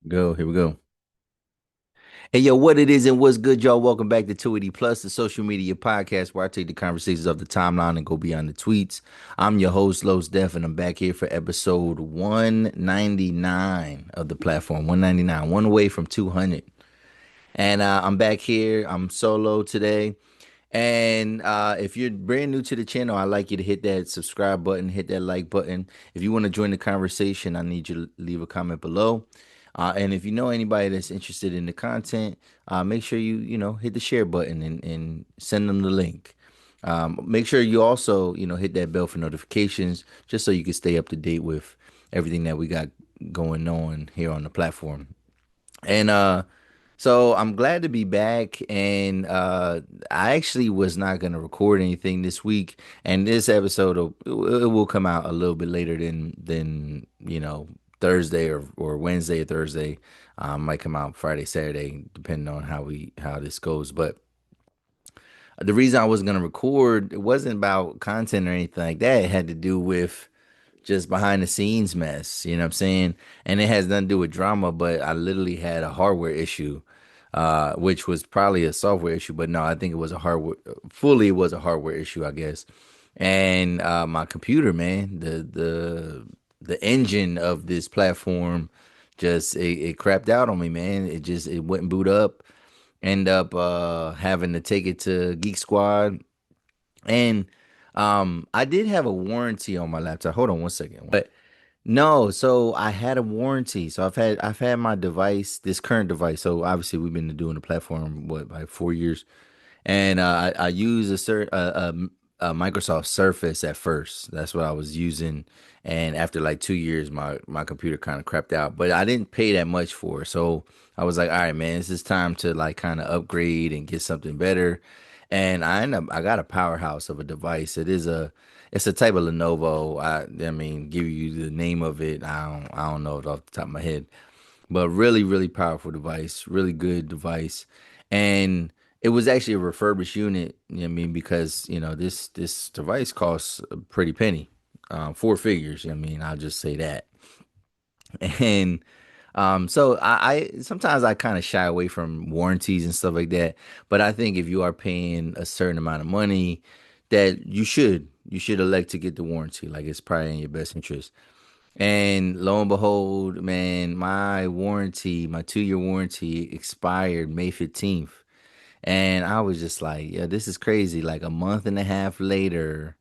Go. Here we go. Hey, yo, what it is and what's good, y'all? Welcome back to 280 Plus, the social media podcast where I take the conversations of the timeline and go beyond the tweets. I'm your host, Los Def, and I'm back here for episode 199 of the platform. 199, one away from 200. And I'm back here. I'm solo today. And if you're brand new to the channel, I'd like you to hit that subscribe button, hit that like button. If you want to join the conversation, I need you to leave a comment below. And if you know anybody that's interested in the content, make sure you hit the share button and send them the link. Make sure you also, hit that bell for notifications just so you can stay up to date with everything that we got going on here on the platform. And so I'm glad to be back, and I actually was not gonna record anything this week, and this episode it will come out a little bit later than Thursday or Wednesday or Thursday. Might come out Friday, Saturday, depending on how this goes. But the reason I wasn't gonna record, it wasn't about content or anything like that. It had to do with just behind the scenes mess, you know what I'm saying? And it has nothing to do with drama, but I literally had a hardware issue, which was probably a software issue, but no, I think it was it was a hardware issue, I guess. And my computer, man, the engine of this platform just it crapped out on me, man. It wouldn't boot up. End up having to take it to Geek Squad and I did have a warranty on my laptop. Hold on one second. But no, so I had a warranty. So I've had my device, this current device. So obviously we've been doing the platform what like 4 years, and I use a Microsoft Surface at first. That's what I was using, and after like 2 years, my computer kind of crapped out. But I didn't pay that much for it, so I was like, all right, man, it's time to like kind of upgrade and get something better. And I got a powerhouse of a device. It's a type of Lenovo. I mean, give you the name of it. I don't know it off the top of my head, but really, really powerful device, really good device. And it was actually a refurbished unit, you know what I mean, because this device costs a pretty penny, four figures. I mean, I'll just say that. And so I sometimes I kind of shy away from warranties and stuff like that. But I think if you are paying a certain amount of money, that you should elect to get the warranty. Like it's probably in your best interest. And lo and behold, man, my 2 year warranty expired May 15th. And I was just like, yeah, this is crazy. Like a month and a half later,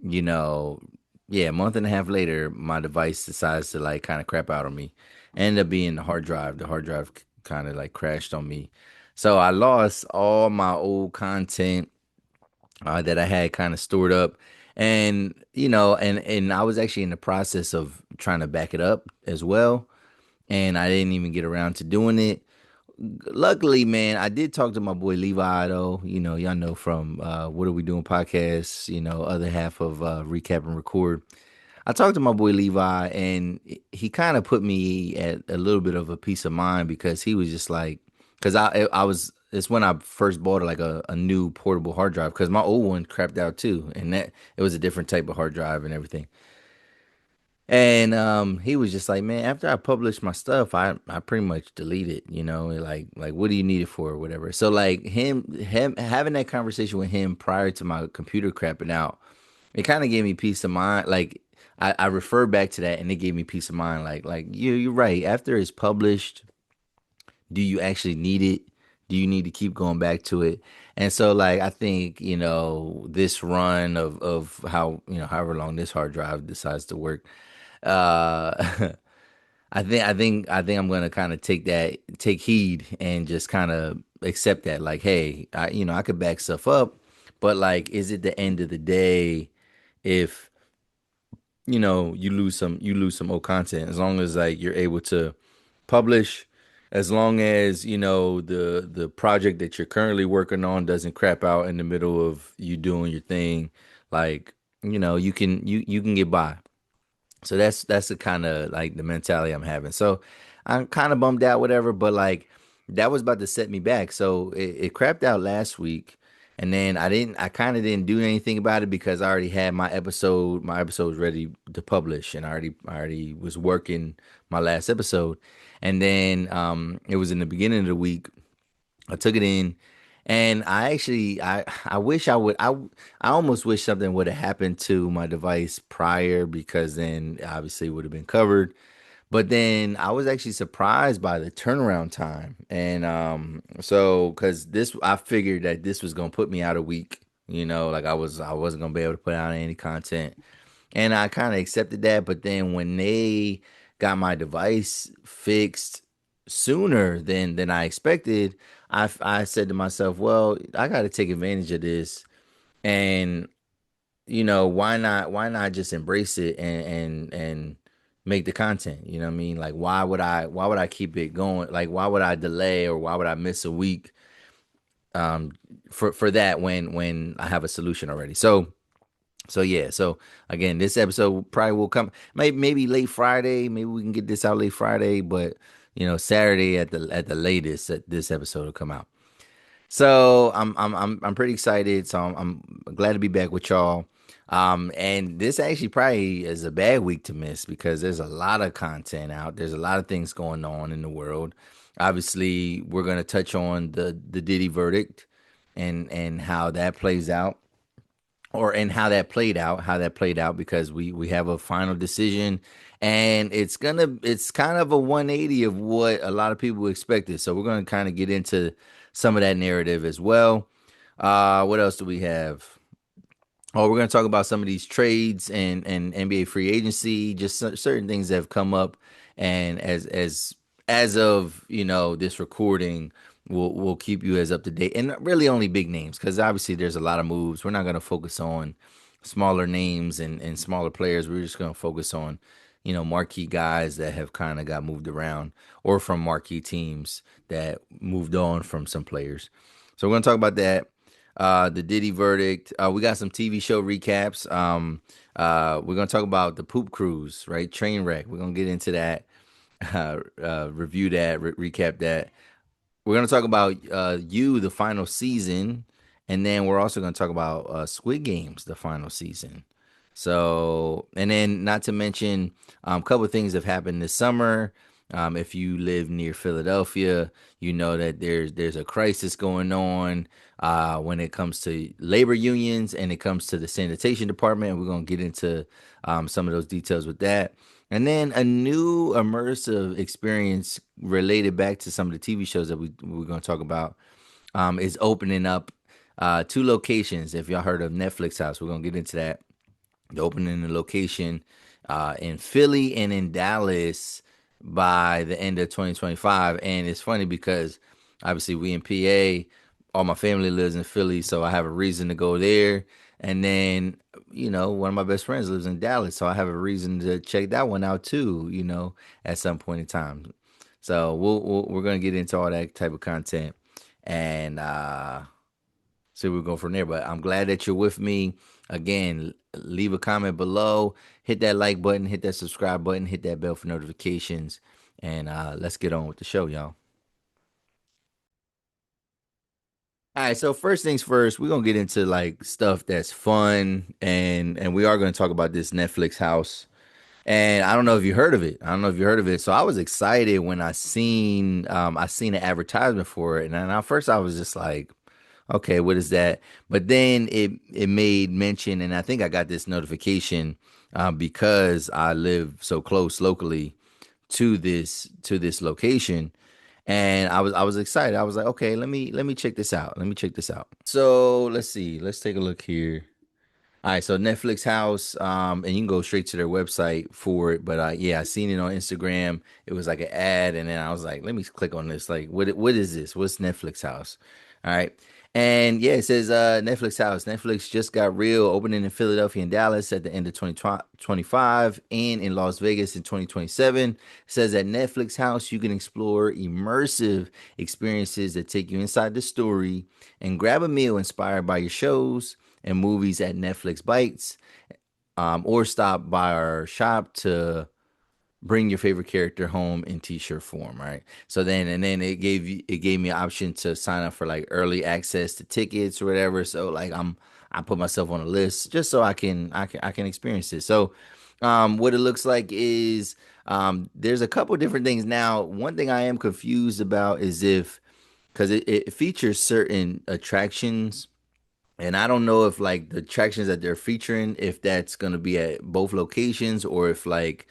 you know, yeah, a month and a half later, my device decides to like kind of crap out on me. Ended up being the hard drive. The hard drive kind of like crashed on me. So I lost all my old content that I had kind of stored up. And and I was actually in the process of trying to back it up as well, and I didn't even get around to doing it. Luckily, man, I did talk to my boy Levi though. Y'all know from What Are We Doing podcast, other half of Recap and Record. I talked to my boy Levi, and he kind of put me at a little bit of a peace of mind because he was just like, because I was it's when I first bought like a new portable hard drive because my old one crapped out too, and that it was a different type of hard drive and everything. And he was just like, man, after I published my stuff, I pretty much delete it, like what do you need it for or whatever. So like him having that conversation with him prior to my computer crapping out, it kind of gave me peace of mind. Like I referred back to that and it gave me peace of mind. Like you're right. After it's published, do you actually need it? Do you need to keep going back to it? And so like I think, this run of however long this hard drive decides to work, uh I think I'm gonna kind of take heed and just kind of accept that like, hey, I could back stuff up, but like, is it the end of the day if you lose some old content as long as like you're able to publish, as long as the project that you're currently working on doesn't crap out in the middle of you doing your thing, like you can get by. So that's the kind of like the mentality I'm having. So I'm kind of bummed out, whatever, but like that was about to set me back. So it crapped out last week, And then I kind of didn't do anything about it because I already had my episodes ready to publish, and I already was working my last episode. And then it was in the beginning of the week. I took it in, and I wish I almost wish something would have happened to my device prior, because then obviously it would have been covered. But then I was actually surprised by the turnaround time. And so because this I figured that this was gonna put me out a week, like I wasn't gonna be able to put out any content. And I kind of accepted that, but then when they got my device fixed sooner than I expected, I said to myself, well, I got to take advantage of this, and why not just embrace it and make the content? You know what I mean? Like why would I keep it going? Like why would I delay, or why would I miss a week um for that when I have a solution already? So yeah, so again, this episode probably will come maybe late Friday. Maybe we can get this out late Friday, but Saturday at the latest that this episode will come out. So I'm pretty excited. So I'm glad to be back with y'all. And this actually probably is a bad week to miss because there's a lot of content out. There's a lot of things going on in the world. Obviously, we're gonna touch on the Diddy verdict and how that plays out, or and how that played out, because we have a final decision, and it's kind of a 180 of what a lot of people expected. So we're gonna kind of get into some of that narrative as well. What else do we have? Oh, we're going to talk about some of these trades and NBA free agency, just certain things that have come up, and as of this recording, we'll keep you as up to date, and really only big names, because obviously there's a lot of moves. We're not going to focus on smaller names and smaller players. We're just going to focus on marquee guys that have kind of got moved around, or from marquee teams that moved on from some players. So we're going to talk about that, the Diddy verdict. We got some TV show recaps. We're gonna talk about the poop cruise, right? Trainwreck. We're gonna get into that, review that, recap that. We're gonna talk about you, the final season, and then we're also gonna talk about Squid Games, the final season. So, and then not to mention a couple of things have happened this summer. If you live near Philadelphia, you know that there's a crisis going on when it comes to labor unions, and it comes to the sanitation department. We're gonna get into some of those details with that. And then a new immersive experience related back to some of the TV shows that we're going to talk about is opening up two locations. If y'all heard of Netflix House, we're going to get into that. The opening the location in Philly and in Dallas by the end of 2025. And it's funny because obviously we in PA, all my family lives in Philly, so I have a reason to go there. And then, one of my best friends lives in Dallas, so I have a reason to check that one out too, at some point in time. So we're gonna get into all that type of content, and so we'll go from there. But I'm glad that you're with me. Again, leave a comment below, hit that like button, hit that subscribe button, hit that bell for notifications, and let's get on with the show, y'all. All right, so first things first, we're gonna get into like stuff that's fun, and we are gonna talk about this Netflix house. And I don't know if you heard of it. I don't know if you heard of it. So I was excited when I seen an advertisement for it, and then at first I was just like, okay, what is that? But then it made mention, and I think I got this notification because I live so close locally to this location, and I was excited. I was like, okay, let me check this out. Let me check this out. So let's see. Let's take a look here. All right, so Netflix House, and you can go straight to their website for it. But yeah, I seen it on Instagram. It was like an ad, and then I was like, let me click on this. Like, what is this? What's Netflix House? All right, and yeah, it says Netflix House. Netflix just got real, opening in Philadelphia and Dallas at the end of 2025, and in Las Vegas in 2027. It says at Netflix House, you can explore immersive experiences that take you inside the story and grab a meal inspired by your shows and movies at Netflix Bites, or stop by our shop to bring your favorite character home in t-shirt form, right? So then and then it gave me an option to sign up for like early access to tickets or whatever. So like I put myself on a list just so I can experience it. So what it looks like is there's a couple different things. Now, one thing I am confused about is if because it features certain attractions, and I don't know if like the attractions that they're featuring, if that's going to be at both locations or if like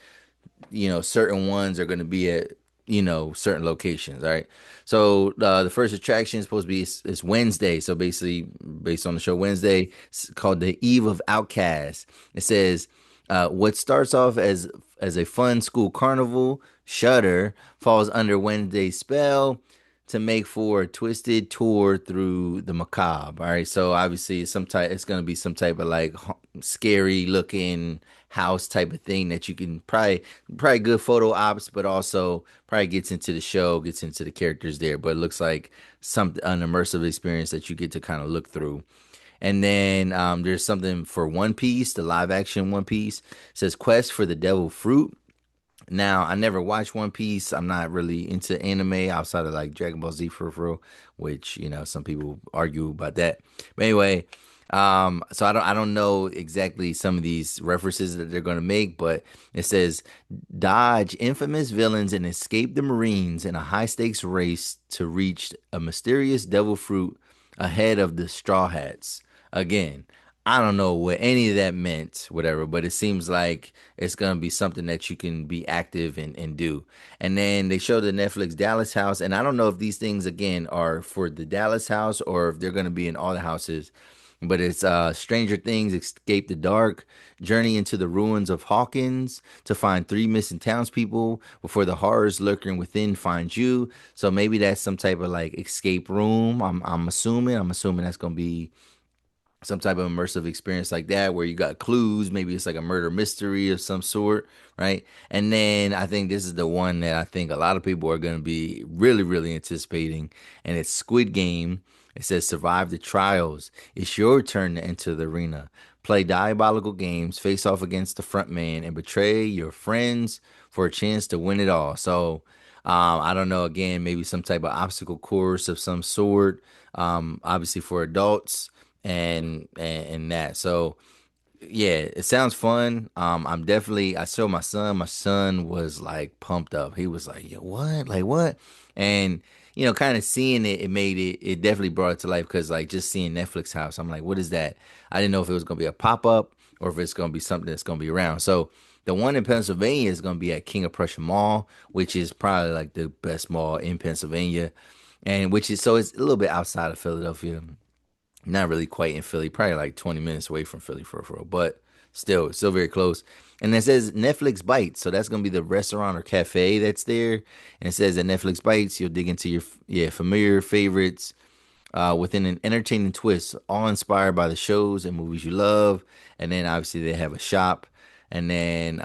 certain ones are going to be at, certain locations. All right. So the first attraction is supposed to be is Wednesday. So basically, based on the show Wednesday, it's called the Eve of Outcasts. It says, what starts off as a fun school carnival, Shudder, falls under Wednesday's spell to make for a twisted tour through the macabre. All right, so obviously it's going to be some type of like scary looking house type of thing that you can probably good photo ops, but also probably gets into the show, gets into the characters there. But it looks like some an immersive experience that you get to kind of look through. And then there's something for One Piece, the live action One Piece. It says Quest for the Devil Fruit. Now, I never watched One Piece. I'm not really into anime outside of like Dragon Ball Z for real, which, some people argue about that. But anyway, so I don't know exactly some of these references that they're going to make, but it says dodge infamous villains and escape the Marines in a high stakes race to reach a mysterious devil fruit ahead of the Straw Hats. Again, I don't know what any of that meant, whatever, but it seems like it's gonna be something that you can be active and do. And then they show the Netflix Dallas house, and I don't know if these things again are for the Dallas house or if they're gonna be in all the houses. But it's Stranger Things, Escape the Dark, Journey into the Ruins of Hawkins to find three missing townspeople before the horrors lurking within find you. So maybe that's some type of like escape room. I'm assuming that's gonna be some type of immersive experience like that where you got clues, maybe it's like a murder mystery of some sort, right? And then I think this is the one that I think a lot of people are going to be really really anticipating, and it's Squid Game. It says survive the trials. It's your turn to enter the arena, play diabolical games, face off against the front man, and betray your friends for a chance to win it all. So I don't know, again, maybe some type of obstacle course of some sort, obviously for adults and that. So yeah, it sounds fun. I saw my son. My son was like pumped up. He was like, "Yo, what? Like what?" And kind of seeing it, it definitely brought it to life because like just seeing Netflix House, I'm like, "What is that?" I didn't know if it was gonna be a pop up or if it's gonna be something that's gonna be around. So the one in Pennsylvania is gonna be at King of Prussia Mall, which is probably like the best mall in Pennsylvania, and which is so it's a little bit outside of Philadelphia, not really quite in Philly, probably like 20 minutes away from Philly for real, but still very close. And it says Netflix Bites, so that's gonna be the restaurant or cafe that's there. And it says that Netflix Bites, you'll dig into your familiar favorites within an entertaining twist, all inspired by the shows and movies you love. And then obviously they have a shop. And then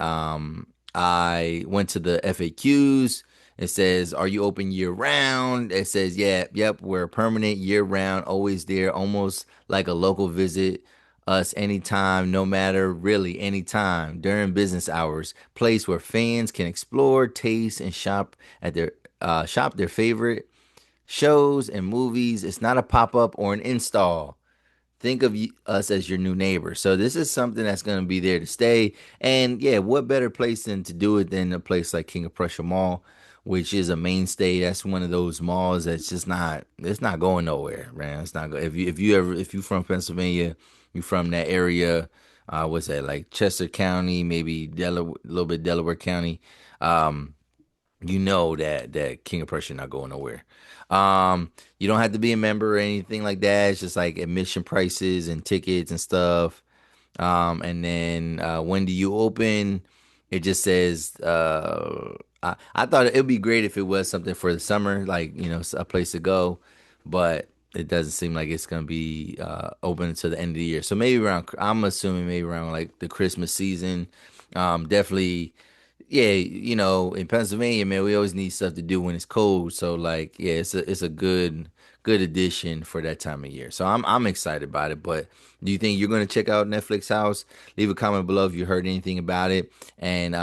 I went to the FAQs. It says, "Are you open year round?" It says, "Yeah, yep, we're permanent year round, always there, almost like a local visit. Us anytime, no matter, really anytime during business hours. Place where fans can explore, taste, and shop their favorite shows and movies. It's not a pop up or an install. Think of us as your new neighbor." So this is something that's going to be there to stay. And yeah, what better place than to do it than a place like King of Prussia Mall, which is a mainstay. That's one of those malls that's just not. It's not going nowhere, man. It's not. If you from Pennsylvania, you from that area. What's that like Chester County, maybe Delaware, a little bit Delaware County. Um, you know that King of Prussia not going nowhere. You don't have to be a member or anything like that. It's just like admission prices and tickets and stuff. And then when do you open? It just says I thought it'd be great if it was something for the summer, like a place to go, but it doesn't seem like it's gonna be open until the end of the year. So maybe around, I'm assuming maybe around like the Christmas season. Definitely, yeah. In Pennsylvania, man, we always need stuff to do when it's cold. So like, yeah, it's a good addition for that time of year. So I'm excited about it. But do you think you're gonna check out Netflix House? Leave a comment below if you heard anything about it. And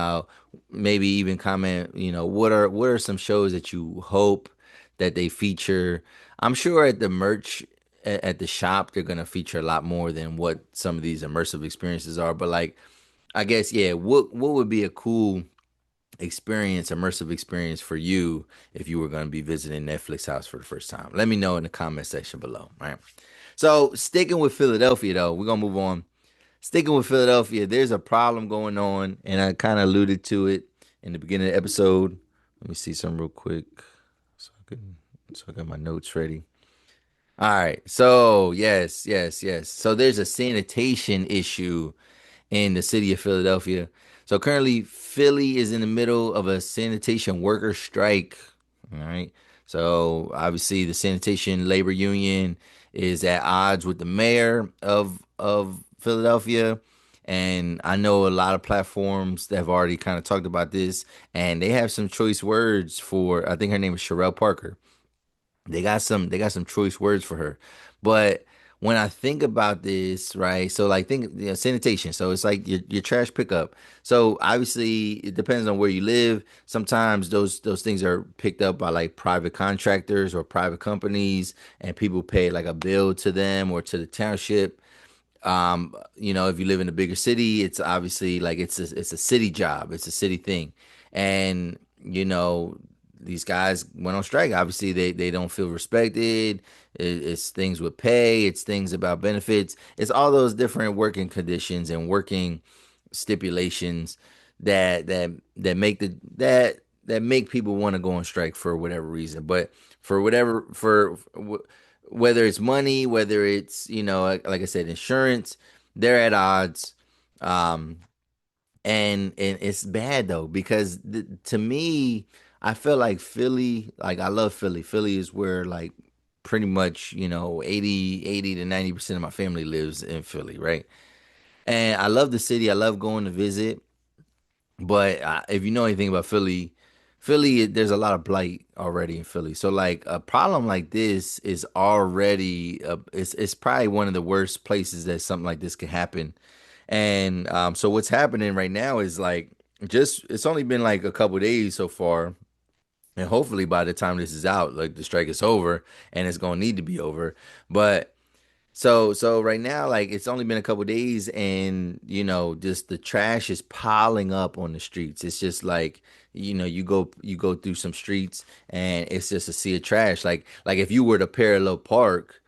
maybe even comment, what are some shows that you hope that they feature. I'm sure at the merch at the shop they're gonna feature a lot more than what some of these immersive experiences are. But like, I guess, yeah, what would be a cool immersive experience for you if you were going to be visiting Netflix house for the first time? Let me know in the comment section below. Right. So sticking with Philadelphia though, we're gonna move on. Sticking with Philadelphia, there's a problem going on, and I kind of alluded to it in the beginning of the episode. Let me see some real quick, so I got my notes ready. All right. So yes, yes, yes. So there's a sanitation issue in the city of Philadelphia. So currently, Philly is in the middle of a sanitation worker strike. All right. So obviously, the sanitation labor union is at odds with the mayor of Philadelphia. And I know a lot of platforms that have already kind of talked about this, and they have some choice words for. I think her name is Sherelle Parker. They got some choice words for her. But when I think about this, right? So like think, sanitation. So it's like your trash pickup. So obviously it depends on where you live. Sometimes those things are picked up by like private contractors or private companies, and people pay like a bill to them or to the township. If you live in a bigger city, it's obviously like it's a city job, it's a city thing. And these guys went on strike. Obviously, they don't feel respected. It's things with pay, it's things about benefits, it's all those different working conditions and working stipulations that make that make people want to go on strike for whatever reason. But for whatever for whether it's money, whether it's, like I said, insurance, they're at odds. Um, and it's bad though, because to me, I feel like Philly, like I love Philly. Philly is where like pretty much, 80 to 90% of my family lives in Philly, right? And I love the city. I love going to visit. But if you know anything about Philly, there's a lot of blight already in Philly. So like a problem like this is already it's probably one of the worst places that something like this could happen. And so what's happening right now is like, just it's only been like a couple days so far, and hopefully by the time this is out, like the strike is over, and it's gonna need to be over. But so right now, like it's only been a couple days, and just the trash is piling up on the streets. It's just like, you go through some streets, and it's just a sea of trash. Like if you were to parallel park,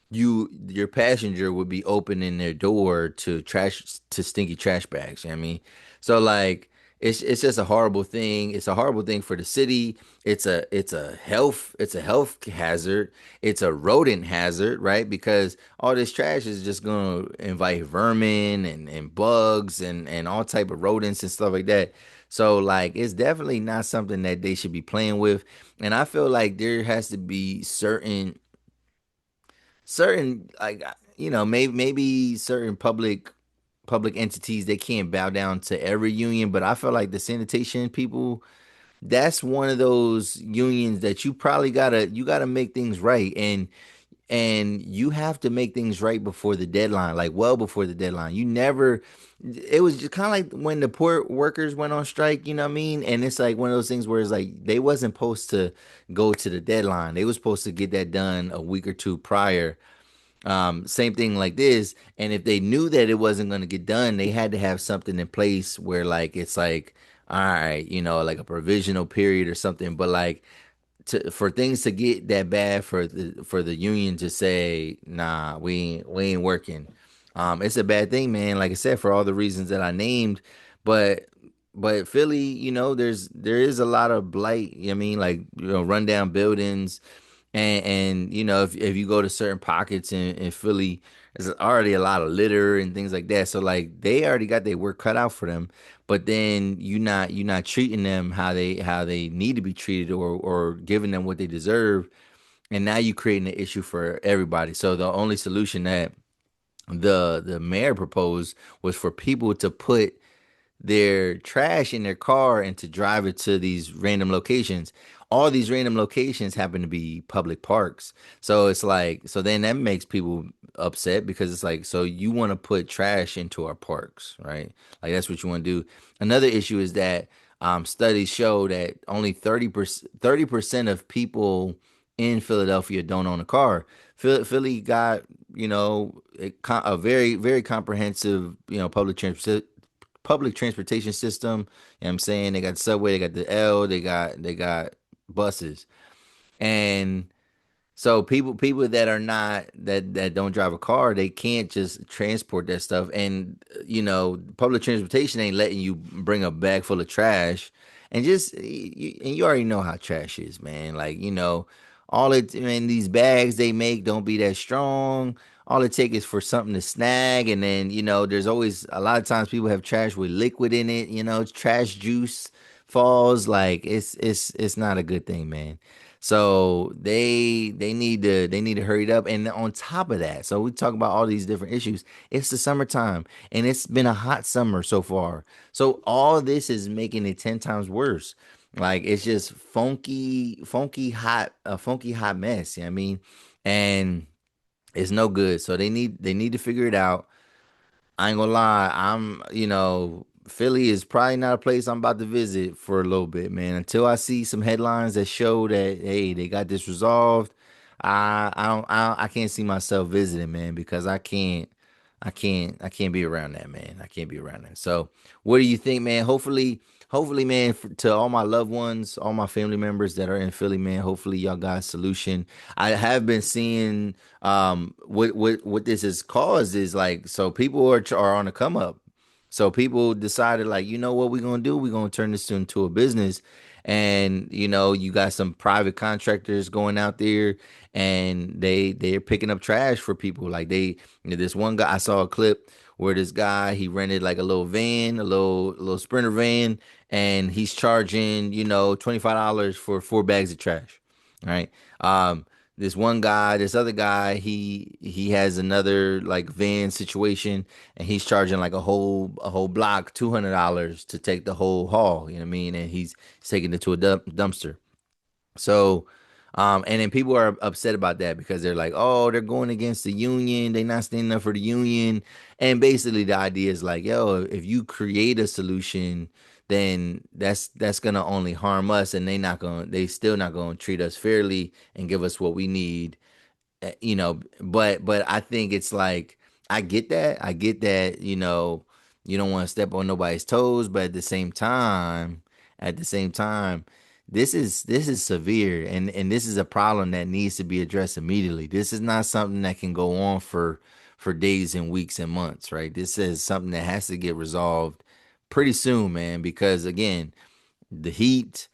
your passenger would be opening their door to stinky trash bags. You know what I mean? So like it's just a horrible thing. It's a horrible thing for the city. It's a health hazard. It's a rodent hazard, right? Because all this trash is just gonna invite vermin and bugs and all type of rodents and stuff like that. So like it's definitely not something that they should be playing with. And I feel like there has to be certain like, maybe certain public entities, they can't bow down to every union. But I feel like the sanitation people, that's one of those unions that you gotta make things right. And you have to make things right before the deadline, like well before the deadline. You never It was just kind of like when the port workers went on strike, you know what I mean? And it's like one of those things where it's like they wasn't supposed to go to the deadline. They was supposed to get that done a week or two prior. Same thing like this. And if they knew that it wasn't going to get done, they had to have something in place where like it's like, all right, like a provisional period or something. But like, for things to get that bad, for the union to say, nah, we ain't working. It's a bad thing, man. Like I said, for all the reasons that I named. But Philly, there is a lot of blight. You know what I mean, like, rundown buildings, and if you go to certain pockets in Philly, there's already a lot of litter and things like that. So like they already got their work cut out for them. But then you're not treating them how they need to be treated, or giving them what they deserve. And now you're creating an issue for everybody. So the only solution that the mayor proposed was for people to put their trash in their car and to drive it to these random locations. All these random locations happen to be public parks. So it's like, so then that makes people upset, because it's like, so you want to put trash into our parks, right? Like that's what you want to do. Another issue is that studies show that only 30% of people in Philadelphia don't own a car. Philly got, a very, very comprehensive, public transportation system. You know what I'm saying? They got subway, they got the L, they got buses. And so people that are not that don't drive a car, they can't just transport that stuff. And public transportation ain't letting you bring a bag full of trash. And you already know how trash is, man. Like, all it man, these bags they make don't be that strong. All it takes is for something to snag, and then there's always a lot of times people have trash with liquid in it. Trash juice falls. Like it's not a good thing, man. So they need to hurry it up. And on top of that, so we talk about all these different issues. It's the summertime, and it's been a hot summer so far. So all this is making it 10 times worse. Like it's just funky hot, a funky hot mess. You know what I mean? And it's no good. So they need to figure it out. I ain't gonna lie. Philly is probably not a place I'm about to visit for a little bit, man. Until I see some headlines that show that, hey, they got this resolved. I can't see myself visiting, man, because I can't be around that, man. I can't be around that. So, what do you think, man? Hopefully, man, to all my loved ones, all my family members that are in Philly, man. Hopefully, y'all got a solution. I have been seeing what this has caused is like so people are on the come up. So people decided like, you know what we're gonna do? We're gonna turn this into a business. And you got some private contractors going out there and they're picking up trash for people. Like this one guy I saw a clip where this guy he rented like a little van, a little sprinter van, and he's charging, $25 for 4 bags of trash. All right. Um, this other guy, he has another like van situation, and he's charging like a whole block $200 to take the whole haul. You know what I mean? And he's taking it to a dumpster. So, and then people are upset about that because they're like, oh, they're going against the union. They're not standing up for the union. And basically, the idea is like, yo, if you create a solution, then that's gonna only harm us, and they still not gonna treat us fairly and give us what we need. But I think it's like I get that you don't want to step on nobody's toes, but at the same time this is severe, and this is a problem that needs to be addressed immediately. This is not something that can go on for days and weeks and months, right? This is something that has to get resolved pretty soon, man, because again, the heat,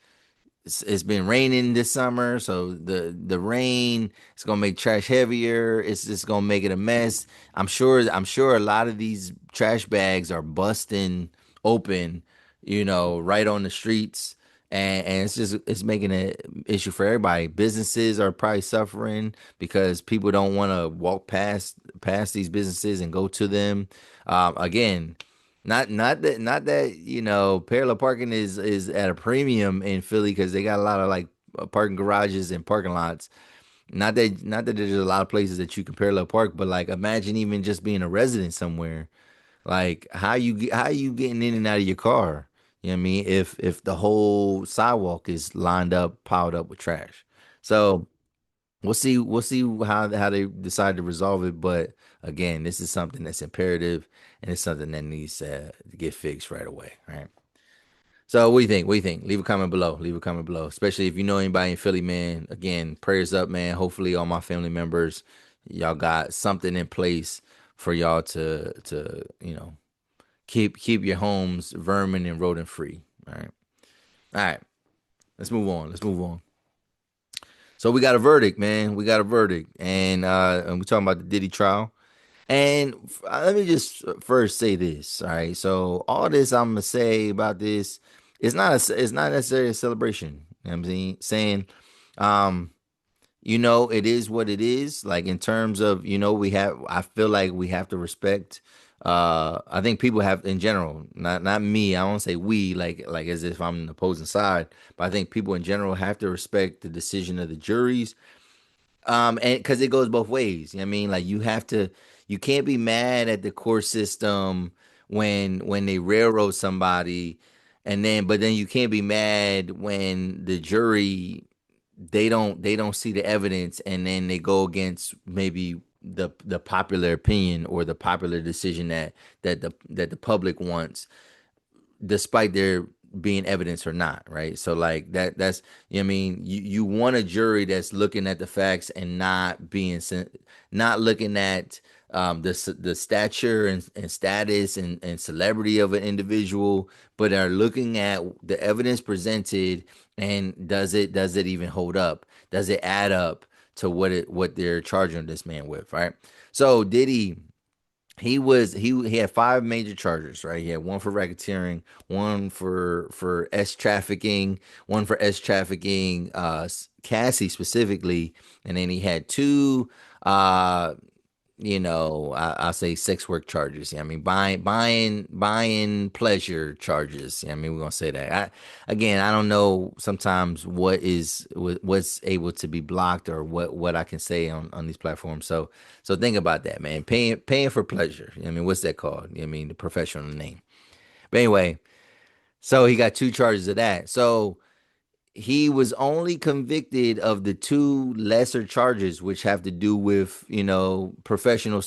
it's been raining this summer, so the rain is gonna make trash heavier. It's just gonna make it a mess. I'm sure a lot of these trash bags are busting open, right on the streets, and it's making an issue for everybody. Businesses are probably suffering because people don't want to walk past these businesses and go to them. Again, not that parallel parking is at a premium in Philly because they got a lot of like parking garages and parking lots. Not that there's a lot of places that you can parallel park, but like imagine even just being a resident somewhere. Like how you getting in and out of your car? You know what I mean? If the whole sidewalk is lined up, piled up with trash. So we'll see how they decide to resolve it. But again, this is something that's imperative, and it's something that needs to get fixed right away. Right. So what do you think? What do you think? Leave a comment below. Leave a comment below. Especially if you know anybody in Philly, man. Again, prayers up, man. Hopefully all my family members, y'all got something in place for y'all to keep your homes vermin and rodent free. All right. All right. Let's move on. Let's move on. So we got a verdict, man. We got a verdict, and we're talking about the Diddy trial. And let me just first say this. All right. So all this I'm gonna say about this, it's not necessarily a celebration. You know what I'm saying, um, it is what it is. Like in terms of, I feel like we have to respect. I think people have in general, not me. I won't say we, like as if I'm the opposing side, but I think people in general have to respect the decision of the juries. And because it goes both ways. You know what I mean? Like you can't be mad at the court system when they railroad somebody, And then, but then you can't be mad when the jury they don't see the evidence, and then they go against maybe the popular opinion or the popular decision that the public wants, despite there being evidence or not, right? So like that's you know what I mean, you want a jury that's looking at the facts and not looking at the stature and status and celebrity of an individual, but are looking at the evidence presented, and does it even hold up? Does it add up to what they're charging this man with, right? So Diddy, he had five major charges, right? He had one for racketeering, one for S trafficking, one for S trafficking, Cassie specifically, and then he had two uh I'll say sex work charges. Yeah, I mean buying pleasure charges. Yeah, I mean we're gonna say that. I don't know sometimes what's able to be blocked or what I can say on these platforms. So think about that, man. Paying for pleasure. I mean, what's that called? I mean, the professional name. But anyway, so he got two charges of that. So he was only convicted of the two lesser charges, which have to do with professional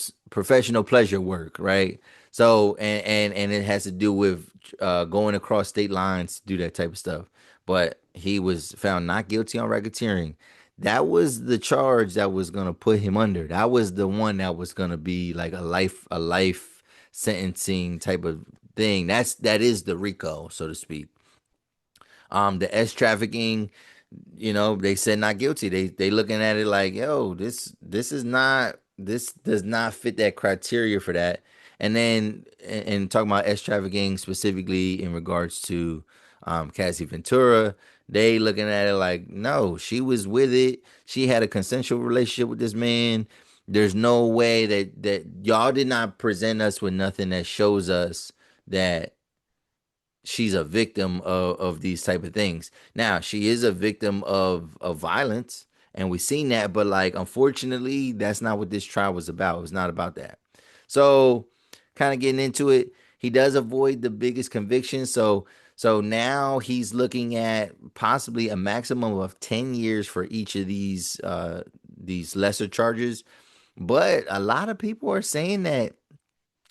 pleasure work, right? So and it has to do with going across state lines to do that type of stuff. But he was found not guilty on racketeering. That was the charge that was gonna put him under. That was the one that was gonna be like a life sentencing type of thing. That is the RICO, so to speak. The S trafficking, they said not guilty. They looking at it like, yo, this is not this does not fit that criteria for that. And then and talking about S trafficking specifically in regards to Cassie Ventura, they looking at it like, no, she was with it. She had a consensual relationship with this man. There's no way that y'all did not present us with nothing that shows us that she's a victim of these type of things. Now, she is a victim of violence, and we've seen that, but like unfortunately, that's not what this trial was about. It was not about that. So, kind of getting into it, he does avoid the biggest conviction. So now he's looking at possibly a maximum of 10 years for each of these lesser charges. But a lot of people are saying that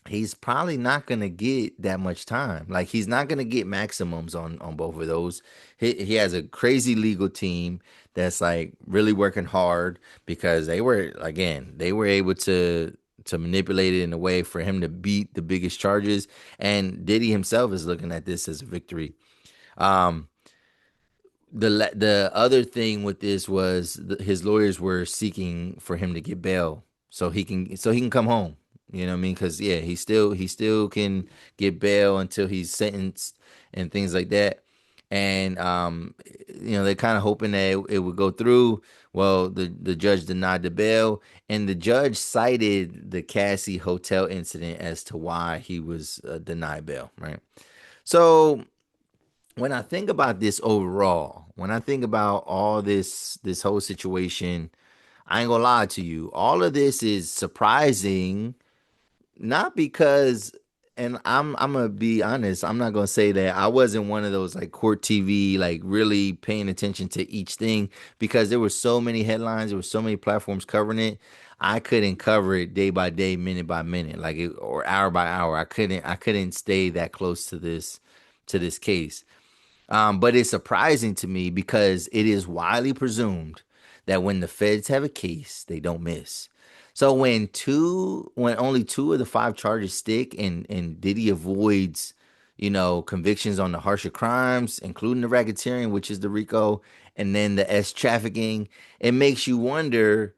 he's probably not gonna get that much time. Like he's not gonna get maximums on both of those. He has a crazy legal team that's like really working hard because they were able to manipulate it in a way for him to beat the biggest charges. And Diddy himself is looking at this as a victory. Um, the other thing with this was his lawyers were seeking for him to get bail so he can come home. You know what I mean? Because yeah, he still can get bail until he's sentenced and things like that. And they're kind of hoping that it would go through. Well, the judge denied the bail, and the judge cited the Cassie hotel incident as to why he was denied bail. Right. So when I think about this overall, when I think about all this whole situation, I ain't gonna lie to you. All of this is surprising, not because, and I'm gonna be honest, I'm not gonna say that I wasn't one of those like court TV, like really paying attention to each thing because there were so many headlines, there were so many platforms covering it. I couldn't cover it day by day, minute by minute, or hour by hour. I couldn't stay that close to this case. But it's surprising to me because it is widely presumed that when the feds have a case, they don't miss. So when only two of the five charges stick, and Diddy avoids, convictions on the harsher crimes, including the racketeering, which is the RICO, and then the S trafficking, it makes you wonder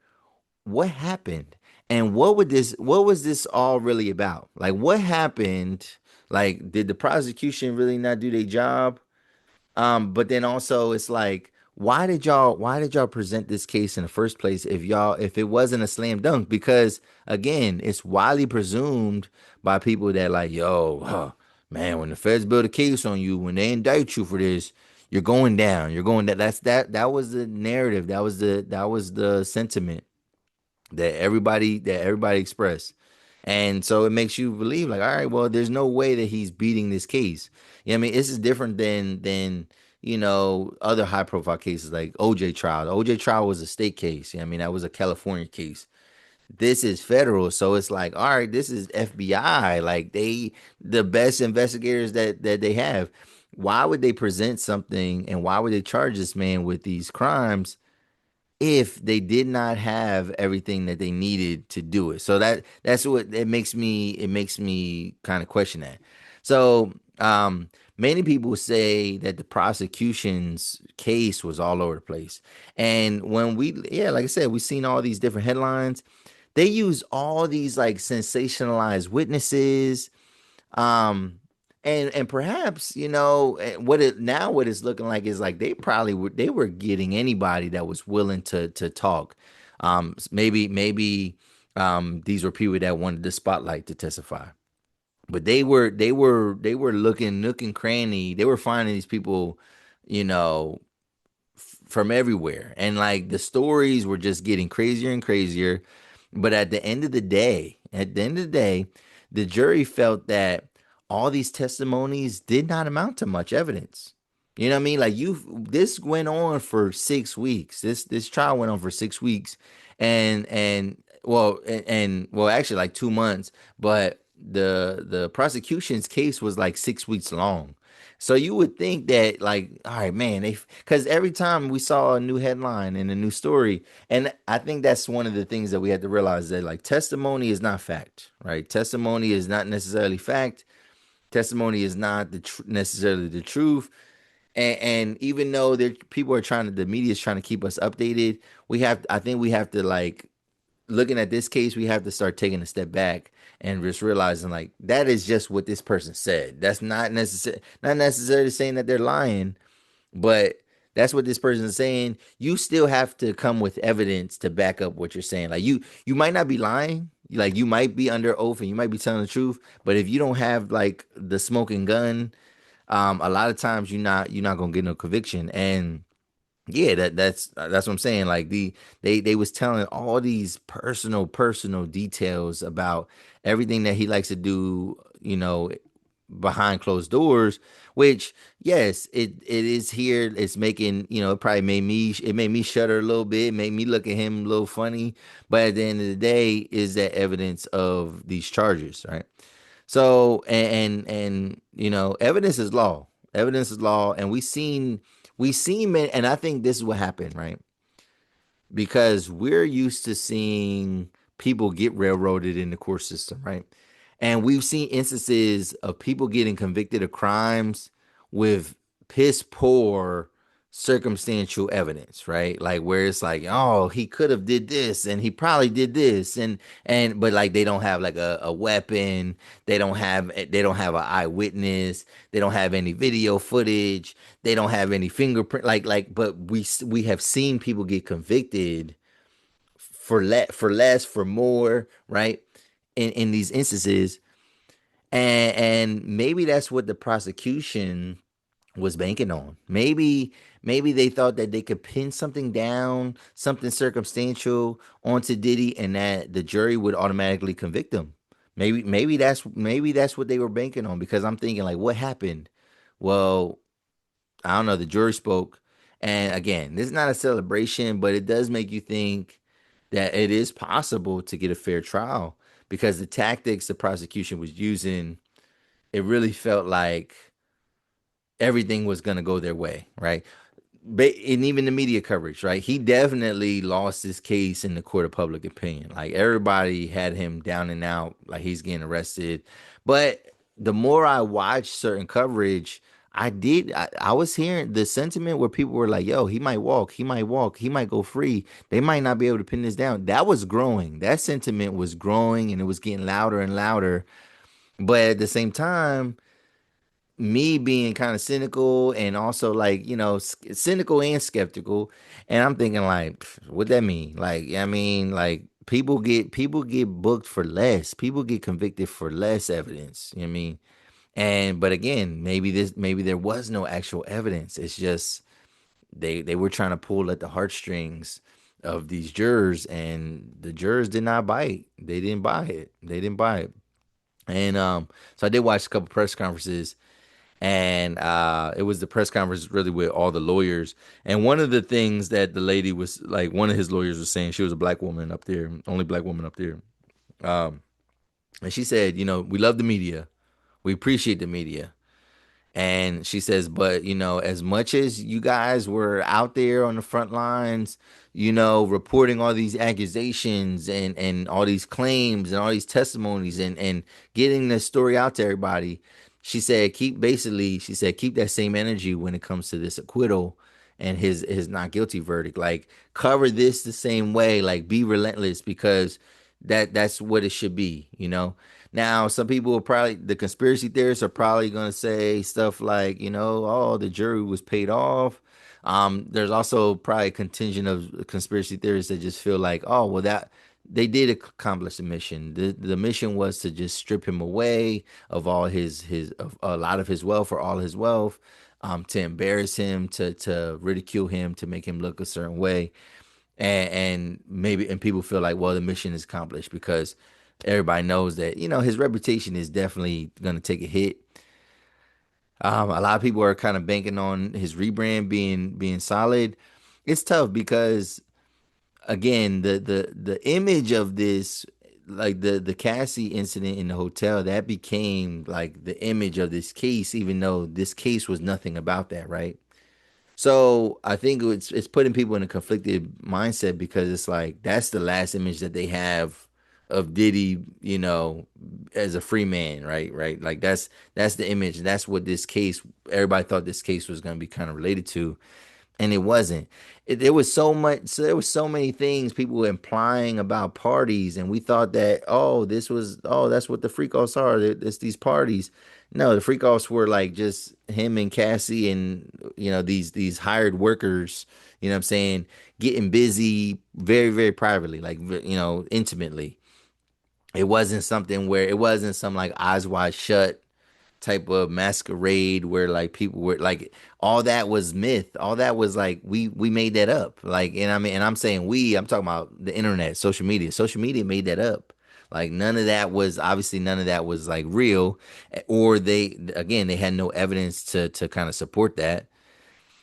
what happened and what was this all really about? Like what happened? Like did the prosecution really not do their job? But then also it's like, why did y'all present this case in the first place if it wasn't a slam dunk? Because again, it's widely presumed by people that like, yo, man, when the feds build a case on you, when they indict you for this, you're going down. You're going that that was the narrative. That was the sentiment that everybody expressed. And so it makes you believe like, all right, well, there's no way that he's beating this case. You know what I mean? This is different than other high profile cases like OJ trial. The OJ trial was a state case. You know what I mean? That was a California case. This is federal, so it's like, all right, this is FBI. Like the best investigators that they have. Why would they present something and why would they charge this man with these crimes if they did not have everything that they needed to do it? So that's what it makes me kind of question that. So many people say that the prosecution's case was all over the place. And when yeah, like I said, we've seen all these different headlines. They use all these like sensationalized witnesses, um, and perhaps what it's looking like is like they were getting anybody that was willing to talk. Maybe these were people that wanted the spotlight to testify, but they were looking nook and cranny. They were finding these people, you know, from everywhere. And like the stories were just getting crazier and crazier. But at the end of the day, the jury felt that all these testimonies did not amount to much evidence. You know what I mean? Like this went on for 6 weeks. This trial went on for 6 weeks, and actually like 2 months. But the prosecution's case was like 6 weeks long. So you would think that, like, all right, man, because every time we saw a new headline and a new story, and I think that's one of the things that we had to realize that, like, testimony is not fact, right? Testimony is not necessarily fact. Testimony is not necessarily the truth. And even though people are the media is trying to keep us updated, I think we have to, like, looking at this case, we have to start taking a step back and just realizing like that is just what this person said. That's not necessarily saying that they're lying, but that's what this person is saying. You still have to come with evidence to back up what you're saying. Like you might not be lying, like you might be under oath and you might be telling the truth, but if you don't have like the smoking gun, a lot of times you're not gonna get no conviction. And yeah, that's what I'm saying. Like they was telling all these personal details about everything that he likes to do, behind closed doors. Which yes, it is here. It's making it probably made me shudder a little bit, made me look at him a little funny. But at the end of the day, is that evidence of these charges, right? So and evidence is law. Evidence is law, and we seen it, and I think this is what happened, right? Because we're used to seeing people get railroaded in the court system, right? And we've seen instances of people getting convicted of crimes with piss poor circumstantial evidence, right? Like where it's like, oh, he could have did this and he probably did this and but like they don't have like a weapon, they don't have an eyewitness, they don't have any video footage, they don't have any fingerprint but we have seen people get convicted for less, for more, right? In these instances, and maybe that's what the prosecution was banking on. Maybe they thought that they could pin something down, something circumstantial onto Diddy, and that the jury would automatically convict him. Maybe that's what they were banking on, because I'm thinking like, what happened? Well, I don't know. The jury spoke, and again, this is not a celebration, but it does make you think that it is possible to get a fair trial, because the tactics the prosecution was using, it really felt like everything was going to go their way, right? And even the media coverage, right? He definitely lost his case in the court of public opinion. Like everybody had him down and out, like he's getting arrested. But the more I watched certain coverage, I was hearing the sentiment where people were like, yo, he might go free. They might not be able to pin this down. That was growing. That sentiment was growing and it was getting louder and louder. But at the same time, me being kind of cynical and also like cynical and skeptical, and I'm thinking like, what that mean? Like, I mean, like people get booked for less, people get convicted for less evidence, you know what I mean? And but again, maybe there was no actual evidence. It's just they were trying to pull at the heartstrings of these jurors, and the jurors did not bite. They didn't buy it. They didn't buy it. And so I did watch a couple press conferences, and it was the press conference really with all the lawyers. And one of the things that the lady was like, one of his lawyers was saying, she was a black woman up there, only black woman up there. Um, and she said, we love the media, we appreciate the media. And she says, but as much as you guys were out there on the front lines, reporting all these accusations and all these claims and all these testimonies and getting the story out to everybody, she said, keep that same energy when it comes to this acquittal and his not guilty verdict. Like, cover this the same way, like, be relentless, because that's what it should be. Now, some people will probably, the conspiracy theorists are probably going to say stuff like, oh, the jury was paid off. There's also probably a contingent of conspiracy theorists that just feel like, oh, well, that they did accomplish the mission. The mission was to just strip him away of all his of a lot of his wealth, or all his wealth, to embarrass him, to ridicule him, to make him look a certain way. And maybe, and people feel like, well, the mission is accomplished because everybody knows that his reputation is definitely going to take a hit. A lot of people are kind of banking on his rebrand being solid. It's tough because, again, the image of this, like the Cassie incident in the hotel, that became like the image of this case, even though this case was nothing about that, right? So I think it's putting people in a conflicted mindset, because it's like that's the last image that they have of Diddy, as a free man, right? Right. Like that's the image. That's what this case, everybody thought this case was going to be kind of related to, and it wasn't. There was so much. So there was so many things people were implying about parties, and we thought that, that's what the freak offs are. It's these parties. No, the freak offs were like just him and Cassie, and these hired workers. You know what I'm saying? Getting busy very, very privately, like, intimately. It wasn't some like eyes wide shut type of masquerade where like people were like, all that was myth. All that was like, we made that up. Like, and I mean, and I'm saying I'm talking about the internet, social media. Social media made that up. Like, none of that was like real, or they had no evidence to kind of support that.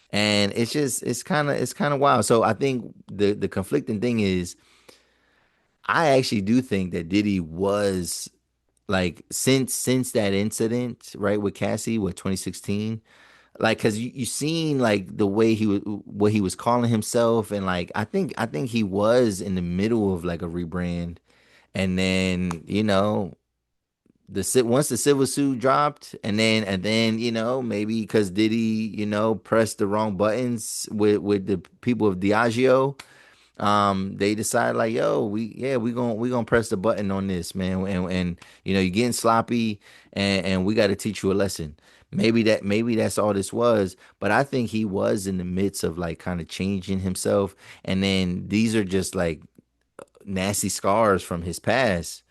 And it's kind of wild. So I think the conflicting thing is, I actually do think that Diddy was, like, since that incident, right, with Cassie, with 2016, like, because you seen like the way what he was calling himself, and like I think he was in the middle of like a rebrand. And then once the civil suit dropped, and then maybe because Diddy pressed the wrong buttons with the people of Diageo, they decided like, yo, we gonna press the button on this, man. And you're getting sloppy, and we got to teach you a lesson. Maybe that's all this was. But I think he was in the midst of like kind of changing himself, and then these are just like nasty scars from his past.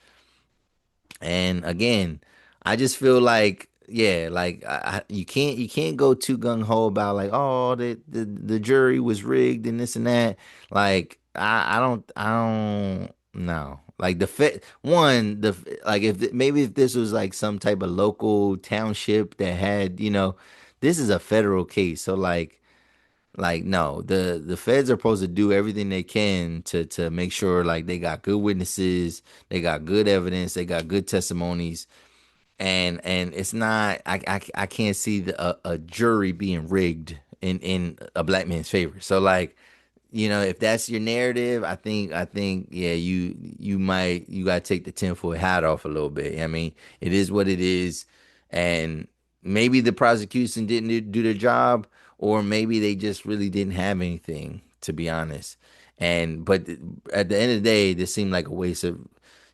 And again, I just feel like, yeah, like, you can't go too gung ho about like, oh, the jury was rigged and this and that. Like, I don't know. Like, like, maybe if this was like some type of local township that had, this is a federal case. So like, no, the feds are supposed to do everything they can to make sure like they got good witnesses, they got good evidence, they got good testimonies. And it's not, I can't see a jury being rigged in a black man's favor. So like, if that's your narrative, I think yeah, you gotta take the tinfoil hat off a little bit. I mean, it is what it is. And maybe the prosecution didn't do their job, or maybe they just really didn't have anything, to be honest. And but at the end of the day, this seemed like a waste of,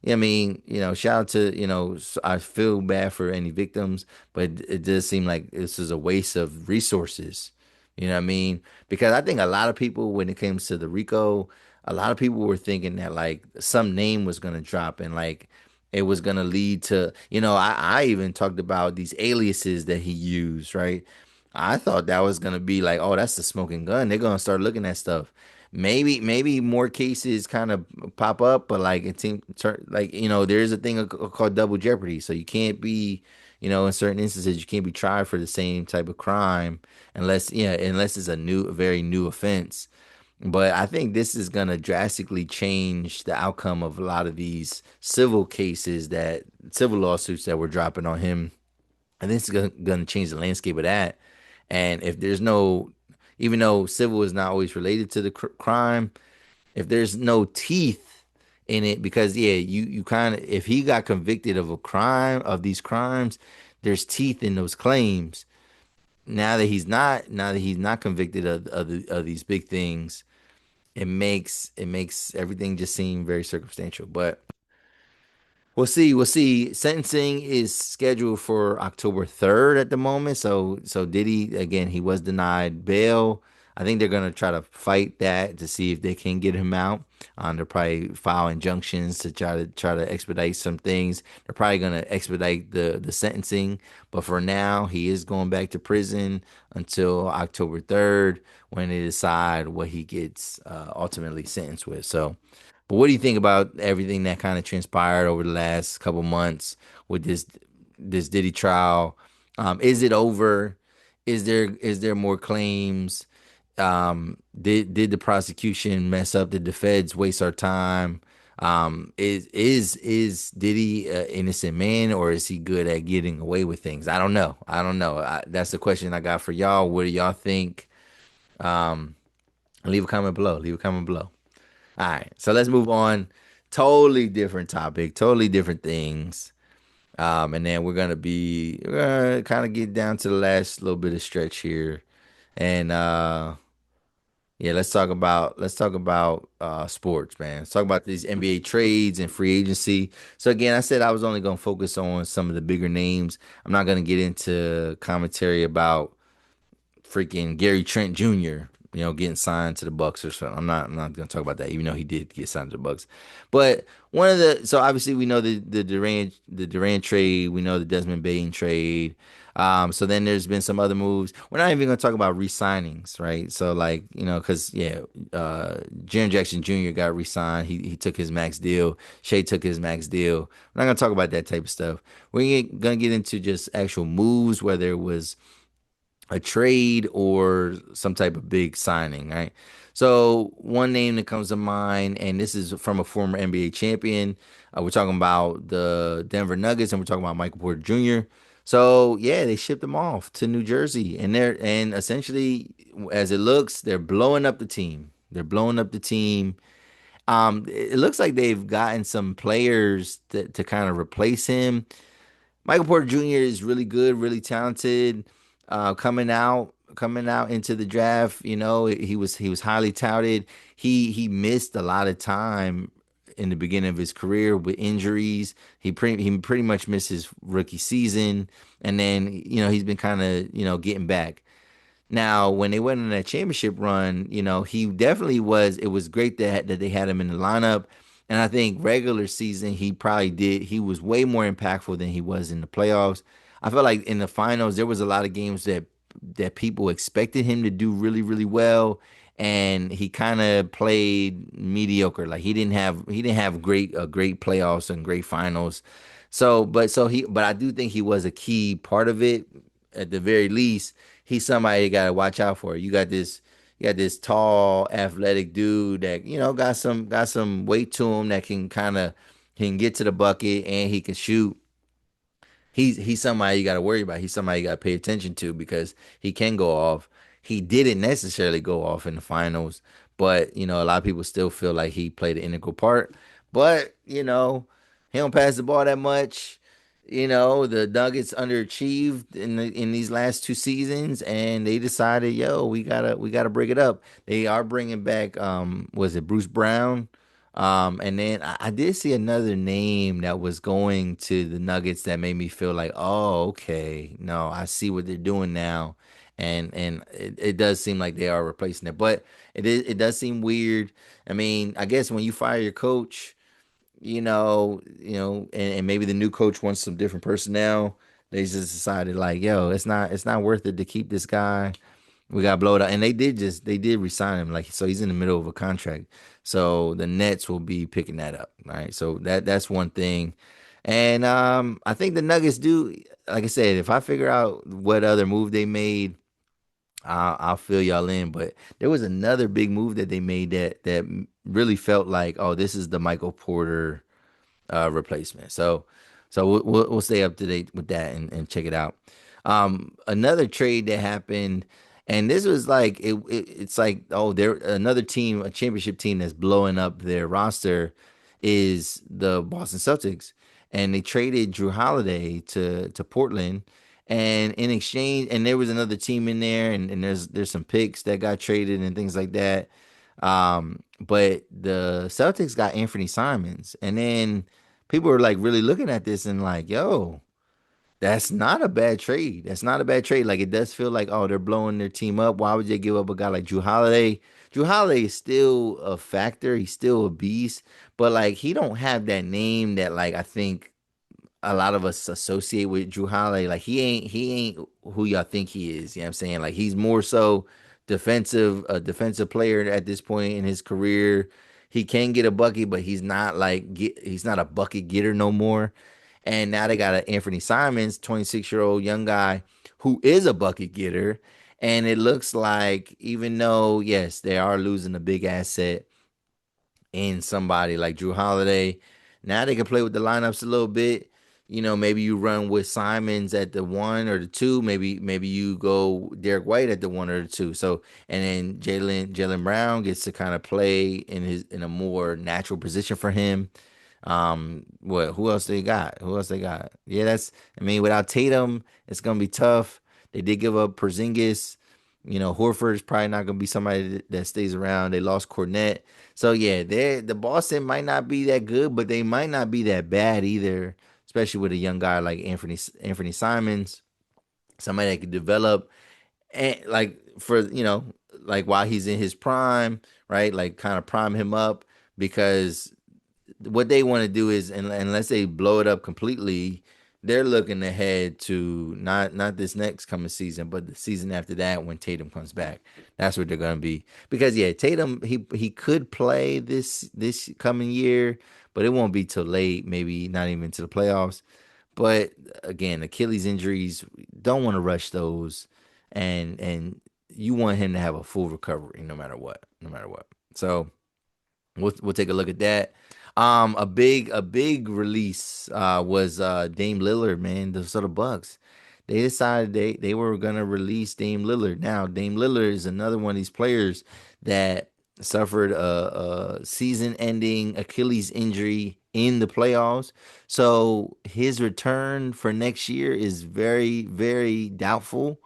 I mean, shout out to, I feel bad for any victims, but it does seem like this is a waste of resources. You know what I mean? Because I think a lot of people, when it comes to the RICO, a lot of people were thinking that like some name was gonna drop, and like it was gonna lead to, I even talked about these aliases that he used, right? I thought that was gonna be like, oh, that's the smoking gun. They're gonna start looking at stuff. maybe more cases kind of pop up, but like it seems like there's a thing called double jeopardy, so you can't be in certain instances you can't be tried for the same type of crime unless it's a very new offense. But I think this is gonna drastically change the outcome of a lot of these civil lawsuits that were dropping on him. And this is gonna change the landscape of that. And if there's no, even though civil is not always related to the crime, if there's no teeth in it, because yeah, you kind of, if he got convicted of of these crimes, there's teeth in those claims. Now that he's not convicted of these big things, it makes everything just seem very circumstantial. But we'll see. We'll see. Sentencing is scheduled for October 3rd at the moment. So Diddy, again, he was denied bail. I think they're gonna try to fight that to see if they can get him out. They'll probably file injunctions to try to expedite some things. They're probably gonna expedite the sentencing. But for now, he is going back to prison until October 3rd when they decide what he gets ultimately sentenced with. So. But what do you think about everything that kind of transpired over the last couple months with this Diddy trial? Is it over? Is there more claims? Did the prosecution mess up? Did the feds waste our time? Is Diddy an innocent man, or is he good at getting away with things? I don't know. I don't know. That's the question I got for y'all. What do y'all think? Um, Leave a comment below. Leave a comment below. All right, so let's move on. Totally different topic, totally different things. And then we're gonna kind of get down to the last little bit of stretch here. And yeah, let's talk about sports, man. Let's talk about these NBA trades and free agency. So again, I said I was only gonna focus on some of the bigger names. I'm not gonna get into commentary about freaking Gary Trent Jr. Getting signed to the Bucks or something. I'm not gonna talk about that, even though he did get signed to the Bucks. But so obviously we know the Durant trade, we know the Desmond Bain trade. So then there's been some other moves. We're not even gonna talk about re-signings, right? So like, because yeah, Jaren Jackson Jr. got re-signed. He took his max deal. Shea took his max deal. We're not gonna talk about that type of stuff. Gonna get into just actual moves, whether it was a trade or some type of big signing, right? So one name that comes to mind, and this is from a former NBA champion. We're talking about the Denver Nuggets, and we're talking about Michael Porter Jr. So yeah, they shipped them off to New Jersey, and essentially, as it looks, they're blowing up the team. They're blowing up the team. It looks like they've gotten some players to kind of replace him. Michael Porter Jr. is really good, really talented. Coming out into the draft, he was highly touted. He missed a lot of time in the beginning of his career with injuries. He pretty much missed his rookie season, and then he's been kind of getting back. Now, when they went on that championship run, he definitely was. It was great that they had him in the lineup. And I think regular season, he probably did. He was way more impactful than he was in the playoffs. I feel like in the finals, there was a lot of games that people expected him to do really, really well, and he kind of played mediocre. Like he didn't have great playoffs and great finals. But I do think he was a key part of it. At the very least, he's somebody you gotta watch out for. You got this tall, athletic dude that got some weight to him that can get to the bucket and he can shoot. He's somebody you got to worry about. He's somebody you got to pay attention to because he can go off. He didn't necessarily go off in the finals, but a lot of people still feel like he played an integral part. But he don't pass the ball that much. The Nuggets underachieved in these last two seasons, and they decided, yo, we gotta break it up. They are bringing back, was it Bruce Brown? And then I did see another name that was going to the Nuggets that made me feel like, oh, okay, no, I see what they're doing now, and it does seem like they are replacing it, but it does seem weird. I mean, I guess when you fire your coach, and maybe the new coach wants some different personnel. They just decided like, yo, it's not worth it to keep this guy. We got blowed out, and they did resign him. Like so, he's in the middle of a contract. So the Nets will be picking that up. All right. So that's one thing, and I think the Nuggets do. Like I said, if I figure out what other move they made, I'll fill y'all in. But there was another big move that they made that really felt like, oh, this is the Michael Porter replacement. So we'll stay up to date with that and check it out. Another trade that happened, and this was like it's like, oh, there another team, a championship team that's blowing up their roster is the Boston Celtics, and they traded Jrue Holiday to Portland. And in exchange, and there was another team in there, and there's some picks that got traded and things like that. But the Celtics got Anthony Simons, and then people were like really looking at this and like, yo, that's not a bad trade. That's not a bad trade. Like it does feel like, oh, they're blowing their team up. Why would they give up a guy like Jrue Holiday? Jrue Holiday is still a factor. He's still a beast, but like he don't have that name that like I think a lot of us associate with Jrue Holiday. Like he ain't who y'all think he is. You know what I'm saying? Like he's more so a defensive player at this point in his career. He can get a bucket, but he's not he's not a bucket getter no more. And now they got an Anthony Simons, 26-year-old young guy who is a bucket getter. And it looks like even though, yes, they are losing a big asset in somebody like Jrue Holiday. Now they can play with the lineups a little bit. You know, maybe you run with Simons at the one or the two. Maybe you go Derek White at the one or the two. So and then Jalen Brown gets to kind of play in a more natural position for him. What who else they got? Who else they got? Yeah, that's I mean, without Tatum, it's gonna be tough. They did give up Porzingis. You know, Horford's probably not gonna be somebody that stays around. They lost Cornette. So yeah, the Boston might not be that good, but they might not be that bad either, especially with a young guy like Anthony Simons, somebody that could develop and like for like while he's in his prime, right? Like kind of prime him up because what they want to do is, unless they blow it up completely, they're looking ahead to not this next coming season, but the season after that when Tatum comes back. That's what they're gonna be. Because yeah, Tatum he could play this coming year, but it won't be till late, maybe not even to the playoffs. But again, Achilles injuries, don't want to rush those, and you want him to have a full recovery no matter what. So we'll take a look at that. A big release was Dame Lillard, man. The Bucks. They decided they were gonna release Dame Lillard. Now Dame Lillard is another one of these players that suffered a season-ending Achilles injury in the playoffs. So his return for next year is very, very doubtful.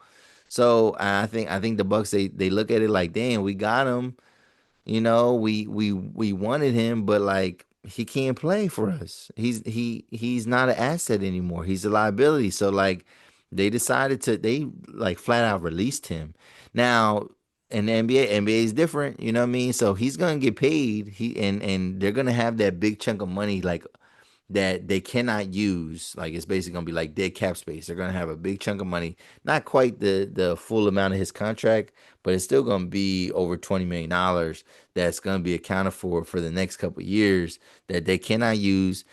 So I think the Bucks they look at it like, damn, we got him. We wanted him, but like he can't play for us. He's not an asset anymore. He's a liability. So like they like flat out released him. Now in the NBA is different, you know what I mean? So he's gonna get paid. And they're gonna have that big chunk of money like that they cannot use. Like it's basically gonna be like dead cap space. They're gonna have a big chunk of money, not quite the full amount of his contract, but it's still gonna be over $20 million that's gonna be accounted for the next couple of years that they cannot use.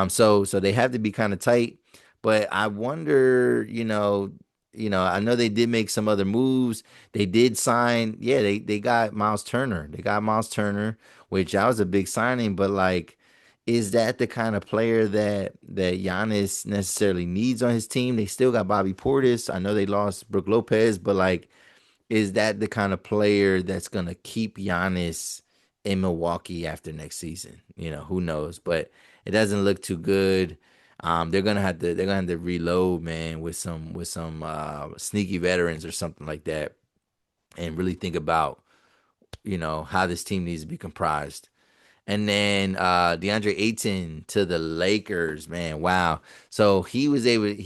So they have to be kind of tight. But I wonder, I know they did make some other moves. They did sign, yeah, they got Miles Turner. They got Miles Turner, which that was a big signing, but like is that the kind of player that Giannis necessarily needs on his team? They still got Bobby Portis. I know they lost Brook Lopez, but like, is that the kind of player that's gonna keep Giannis in Milwaukee after next season? Who knows? But it doesn't look too good. They're gonna have to reload, man, with some sneaky veterans or something like that, and really think about how this team needs to be comprised. And then Deandre Ayton to the Lakers, man. Wow. So he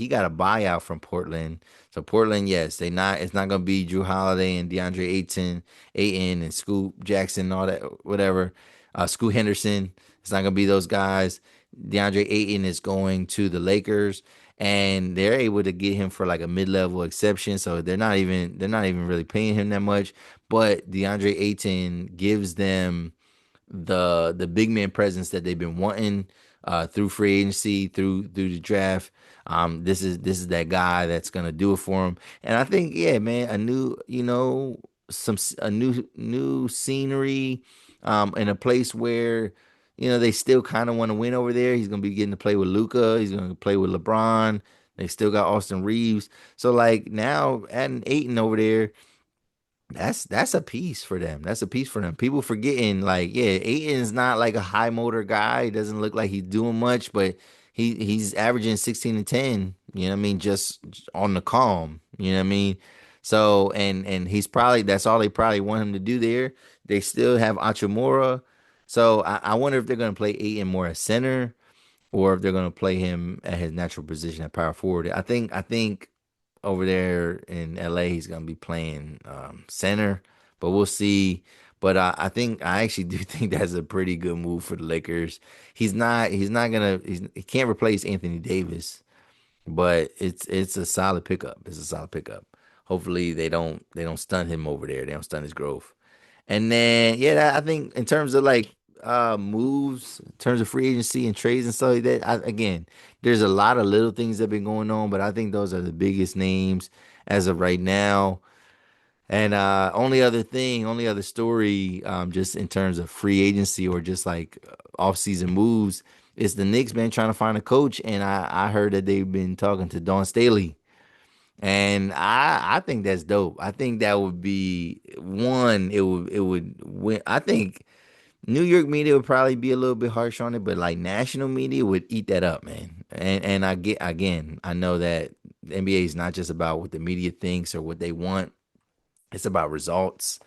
got a buyout from Portland. So Portland, yes, it's not gonna be Jrue Holiday and DeAndre Ayton and Scoop Jackson and all that, whatever. Scoot Henderson. It's not gonna be those guys. DeAndre Ayton is going to the Lakers. and they're able to get him for like a mid-level exception. So they're not even really paying him that much. But DeAndre Ayton gives them the big man presence that they've been wanting through free agency, through the draft. This is that guy that's gonna do it for him. And I think, yeah, man, a new, a new scenery, in a place where they still kind of want to win over there. He's gonna be getting to play with Luca. He's gonna play with LeBron. They still got Austin Reeves. So like now adding Aiton over there, that's a piece for them. That's a piece for them. People forgetting, like, yeah, Aiton's not like a high motor guy. He doesn't look like he's doing much, but he's averaging 16 and 10, you know what I mean, just on the calm, you know what I mean? So and he's probably that's all they probably want him to do there. They still have Achimura. So I wonder if they're gonna play Aiton more as center or if they're gonna play him at his natural position at power forward. I think over there in LA, he's gonna be playing center, but we'll see. But I actually do think that's a pretty good move for the Lakers. He can't replace Anthony Davis, but it's a solid pickup. It's a solid pickup. Hopefully they don't stun him over there. They don't stun his growth. And then yeah, I think in terms of like moves, in terms of free agency and trades and stuff like that, again, there's a lot of little things that have been going on, but I think those are the biggest names as of right now. And only other story, just in terms of free agency or just like off-season moves, is the Knicks, man, trying to find a coach. And I heard that they've been talking to Don Staley. And I think that's dope. I think that would be one. It would win. I think New York media would probably be a little bit harsh on it, but like national media would eat that up, man. And I get again, I know that the NBA is not just about what the media thinks or what they want. It's about results,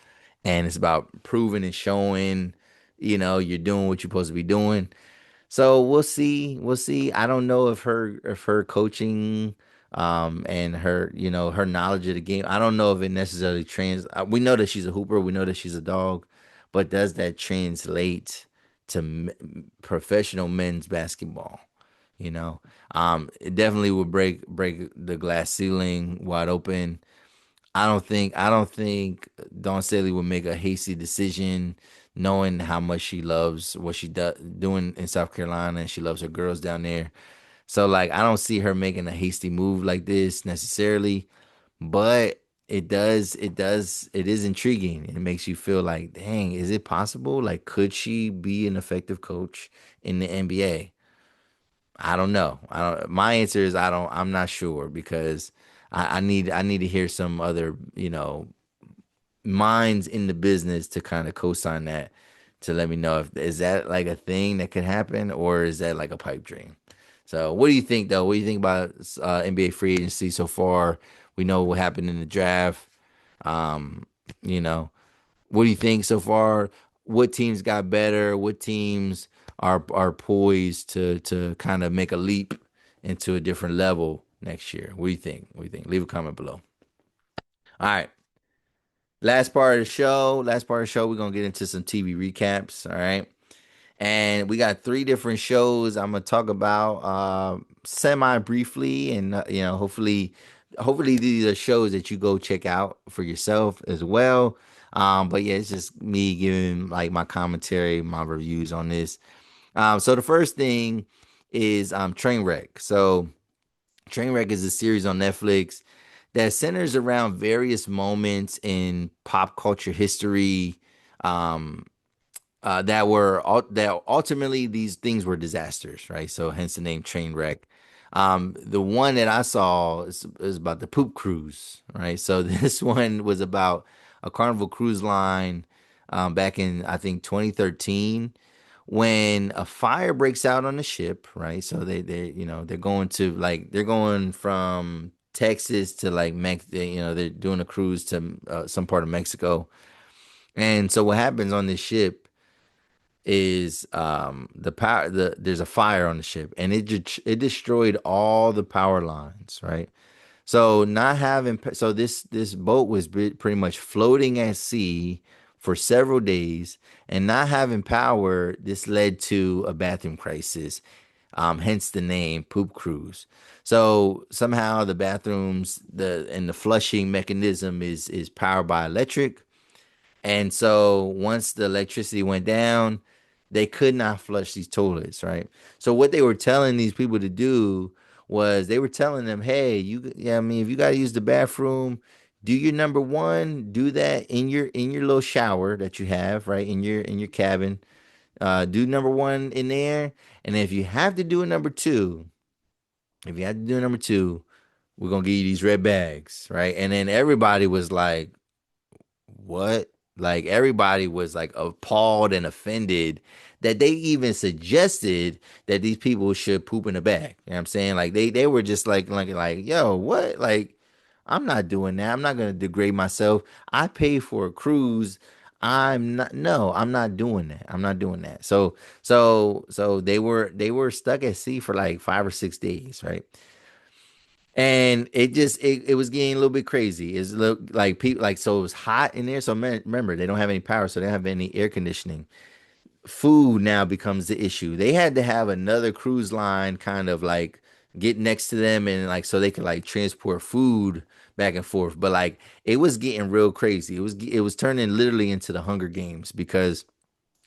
and it's about proving and showing, you're doing what you're supposed to be doing. So we'll see. We'll see. I don't know if her coaching and her knowledge of the game, I don't know if it necessarily we know that she's a hooper, we know that she's a dog, but does that translate to professional men's basketball? You know, it definitely would break the glass ceiling wide open. I don't think Dawn Staley would make a hasty decision knowing how much she loves what she doing in South Carolina, and she loves her girls down there. So like I don't see her making a hasty move like this necessarily, but it is intriguing. It makes you feel like, dang, is it possible? Like, could she be an effective coach in the NBA? I don't know. I don't. My answer is I don't. I'm not sure because I need to hear some other minds in the business to kind of co-sign that, to let me know if is that like a thing that could happen or is that like a pipe dream. So what do you think though? What do you think about NBA free agency so far? We know what happened in the draft. Um, you know, what do you think so far? What teams got better? What teams are poised to kind of make a leap into a different level next year? What do you think? What do you think? Leave a comment below. All right. Last part of the show, we're gonna get into some TV recaps. All right. And we got three different shows I'm gonna talk about semi briefly, and hopefully these are shows that you go check out for yourself as well. But yeah, it's just me giving like my commentary, my reviews on this. So the first thing is Trainwreck. So Trainwreck is a series on Netflix that centers around various moments in pop culture history. Um, that ultimately these things were disasters, right? So hence the name Trainwreck. The one that I saw is about the poop cruise, right? So this one was about a Carnival Cruise line back in I think 2013 when a fire breaks out on the ship, right? So they're going to like they're going from Texas to like they're doing a cruise to some part of Mexico. And so what happens on this ship is there's a fire on the ship and it destroyed all the power lines, right? So not having so this boat was pretty much floating at sea for several days and not having power, this led to a bathroom crisis. hence the name Poop Cruise. So somehow the bathrooms, the flushing mechanism is powered by electric, and so once the electricity went down, they could not flush these toilets, right? So what they were telling these people to do was they were telling them, hey, yeah, I mean, if you got to use the bathroom, do your number one, do that in your little shower that you have, right, in your cabin. Do number one in there, and if you have to do a number two, if you have to do a number two, we're gonna give you these red bags, right? And then everybody was like, what? Like everybody was like appalled and offended that they even suggested that these people should poop in a bag. You know what I'm saying? Like they were just like, yo, what? Like, I'm not doing that. I'm not gonna degrade myself. I pay for a cruise. I'm not doing that. I'm not doing that. So they were stuck at sea for like 5 or 6 days, right? And it was getting a little bit crazy. It's like people like so it was hot in there. So remember, they don't have any power, so they don't have any air conditioning. Food now becomes the issue. They had to have another cruise line kind of like get next to them and like so they could like transport food back and forth. But like it was getting real crazy. It was turning literally into the Hunger Games because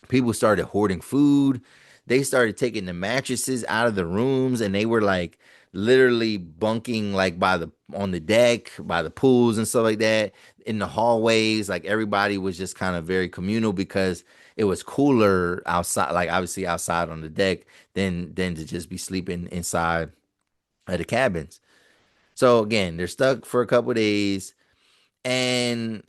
people started hoarding food. They started taking the mattresses out of the rooms and they were like literally bunking like by the on the deck, by the pools and stuff like that, in the hallways. Like everybody was just kind of very communal because it was cooler outside, like obviously outside on the deck than to just be sleeping inside of the cabins. So again, they're stuck for a couple days. And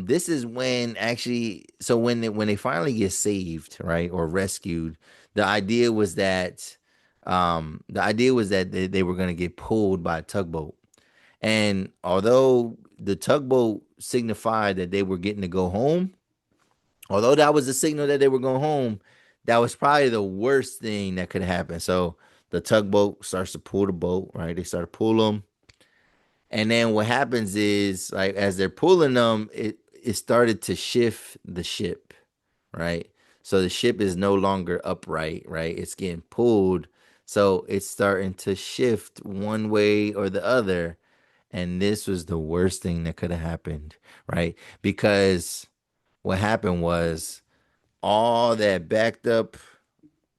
this is when actually, so when they finally get saved, right, or rescued, the idea was that they were going to get pulled by a tugboat. And although the tugboat signified that they were getting to go home, although that was a signal that they were going home, that was probably the worst thing that could happen. So the tugboat starts to pull the boat, right? They start to pull them, and then what happens is like as they're pulling them, it started to shift the ship, right? So the ship is no longer upright, right? It's getting pulled. So it's starting to shift one way or the other. And this was the worst thing that could have happened, right? Because what happened was all that backed up,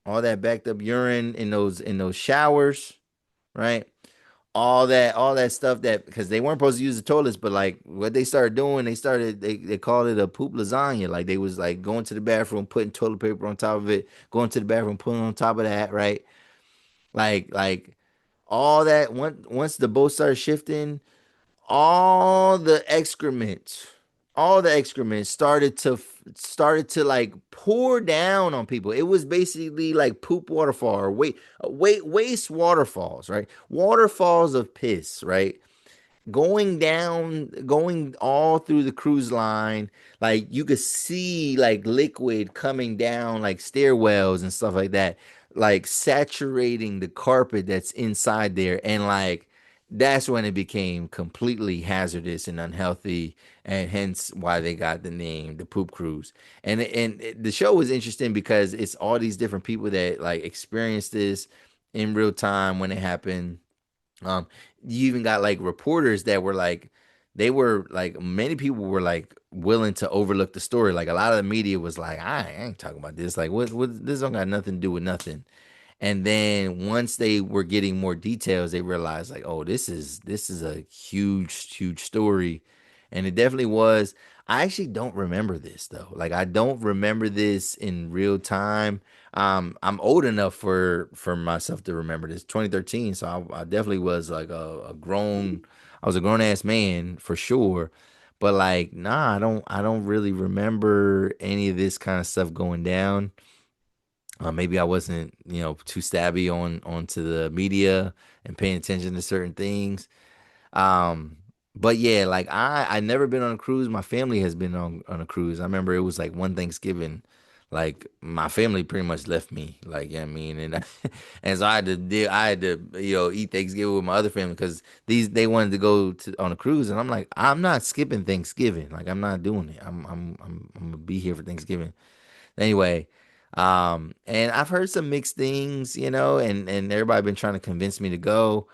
all that backed up urine in those showers, right? All that stuff that because they weren't supposed to use the toilets, but like what they started doing, they called it a poop lasagna. Like they was like going to the bathroom, putting toilet paper on top of it, going to the bathroom, putting on top of that, right? Like all that once the boat started shifting, all the excrement, all the excrement started to like pour down on people. It was basically like poop waterfall or waste waterfalls, right? Waterfalls of piss, right? Going down, going all through the cruise line. Like you could see like liquid coming down like stairwells and stuff like that, like saturating the carpet that's inside there. And like that's when it became completely hazardous and unhealthy, and hence why they got the name the Poop Cruise. The show was interesting because it's all these different people that like experienced this in real time when it happened. um, you even got like reporters that were like, they were like, many people were like willing to overlook the story. Like a lot of the media was like, I ain't talking about this. Like, what? This don't got nothing to do with nothing. And then once they were getting more details, they realized like, oh, this is a huge story, and it definitely was. I actually don't remember this though. Like I don't remember this in real time. I'm old enough for myself to remember this. 2013, so I definitely was like a grown. I was a grown ass man for sure. But like, nah, I don't really remember any of this kind of stuff going down. Maybe I wasn't, too stabby onto the media and paying attention to certain things. Um, but yeah, like I never been on a cruise. My family has been on a cruise. I remember it was like one Thanksgiving, like my family pretty much left me. Like, I mean, and and so I had to eat Thanksgiving with my other family because they wanted to go on a cruise, and I'm like, I'm not skipping Thanksgiving. Like I'm not doing it. I'm gonna be here for Thanksgiving anyway. And I've heard some mixed things, and everybody been trying to convince me to go.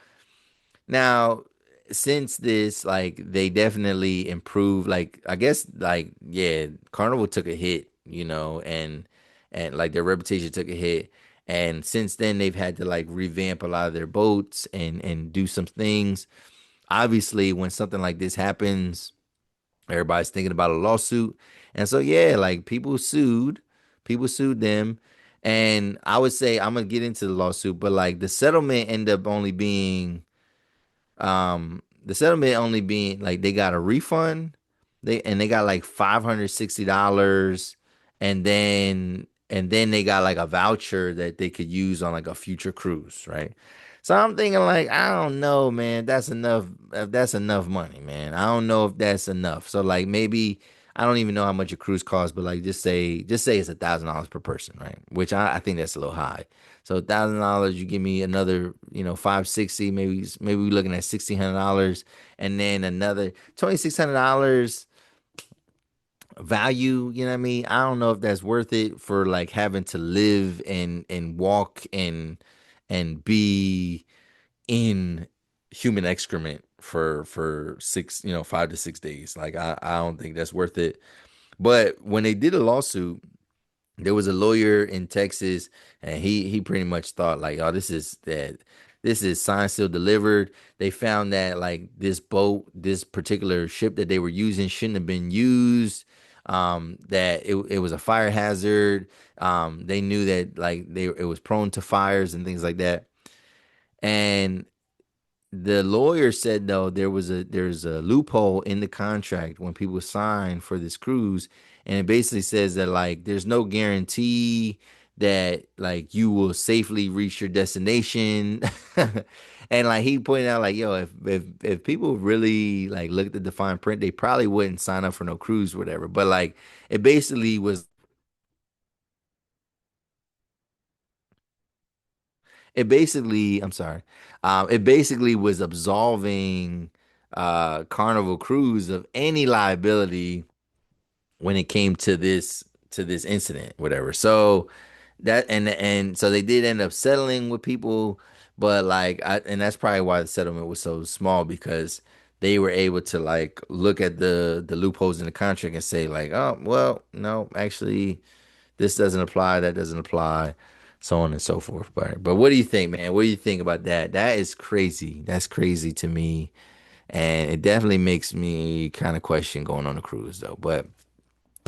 Now, since this, like, they definitely improved. Like, I guess, like, yeah, Carnival took a hit, and like their reputation took a hit. And since then, they've had to like revamp a lot of their boats and do some things. Obviously, when something like this happens, everybody's thinking about a lawsuit. And so, yeah, like people sued them. And I would say I'm gonna get into the lawsuit, but like the settlement only being like they got a refund. They got like $560, and then they got like a voucher that they could use on like a future cruise, right? So I'm thinking like, I don't know, man, that's enough if that's enough money, man. I don't know if that's enough. So like maybe I don't even know how much a cruise costs, but like just say it's $1,000 per person, right? Which I think that's a little high. So $1,000, you give me another, 560, maybe we're looking at $1,600, and then another $2,600 value. You know what I mean? I don't know if that's worth it for like having to live and walk and be in human excrement for 5 to 6 days. Like I don't think that's worth it. But when they did a lawsuit, there was a lawyer in Texas, and he pretty much thought like, oh, this is signed, sealed, delivered. They found that like this particular ship that they were using shouldn't have been used. That it was a fire hazard. They knew that like it was prone to fires and things like that. And the lawyer said though there's a loophole in the contract when people sign for this cruise, and it basically says that like there's no guarantee that like you will safely reach your destination. And like he pointed out like, yo, if people really like look at the define print, they probably wouldn't sign up for no cruise or whatever. But like it basically was I'm sorry. It basically was absolving Carnival Cruise of any liability when it came to this incident, whatever. So and so they did end up settling with people, but like and that's probably why the settlement was so small, because they were able to like look at the loopholes in the contract and say like, oh well, no, actually this doesn't apply, that doesn't apply, so on and so forth. But what do you think, man? What do you think about that? That is crazy. That's crazy to me. And it definitely makes me kind of question going on a cruise though. But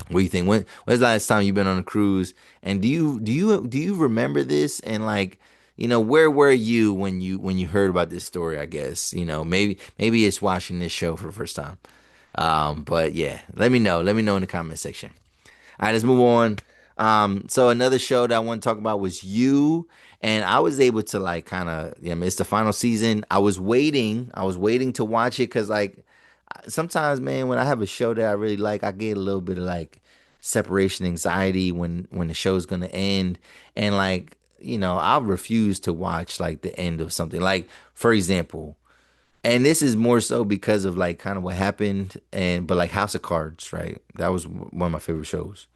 what do you think? When's the last time you've been on a cruise? And do you remember this? And like, where were you when you heard about this story, I guess? Maybe it's watching this show for the first time. But yeah, let me know. Let me know in the comment section. All right, let's move on. So another show that I want to talk about was You, and I was able to like kind of, yeah, I mean, it's the final season. I was waiting to watch it because like sometimes, man, when I have a show that I really like, I get a little bit of like separation anxiety when the show's gonna end, and like I'll refuse to watch like the end of something. Like for example. And this is more so because of like kind of what happened, but like House of Cards, right? That was one of my favorite shows.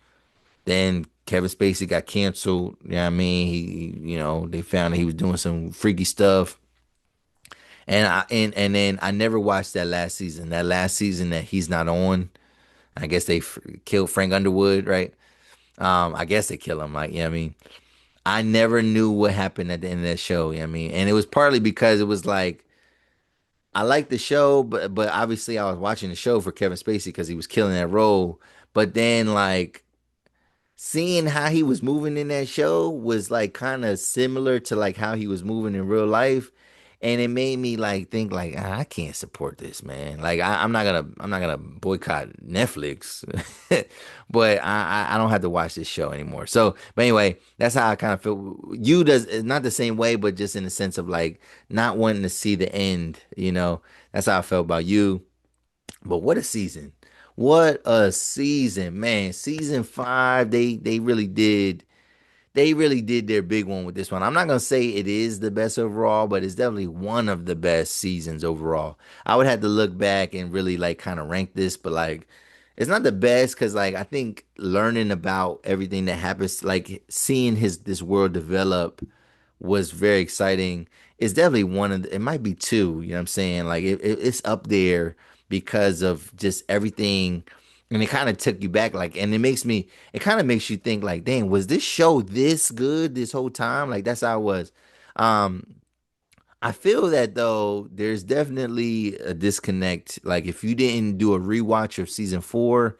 Then Kevin Spacey got canceled. You know what I mean? They found that he was doing some freaky stuff. And then I never watched that last season. That last season that he's not on. I guess they killed Frank Underwood, right? I guess they kill him, like, you know what I mean? I never knew what happened at the end of that show, you know what I mean? And it was partly because it was like I liked the show, but obviously I was watching the show for Kevin Spacey because he was killing that role. But then like seeing how he was moving in that show was like kind of similar to like how he was moving in real life, and it made me like think like, I can't support this, man. Like I'm not gonna boycott Netflix. But I don't have to watch this show anymore. So but anyway, that's how I kind of feel. You does not the same way, but just in the sense of like not wanting to see the end. That's how I felt about You. But what a season. What a season, man. Season 5, they really did their big one with this one. I'm not gonna say it is the best overall, but it's definitely one of the best seasons overall. I would have to look back and really like kind of rank this, but like it's not the best because like I think learning about everything that happens, like seeing his this world develop was very exciting. It's definitely one of it might be two, you know what I'm saying? Like it's up there because of just everything. And it kind of took you back, like, and it kind of makes you think, like, dang, was this show this good this whole time? Like, that's how it was. Um, I feel that though, there's definitely a disconnect. Like, if you didn't do a rewatch of season four,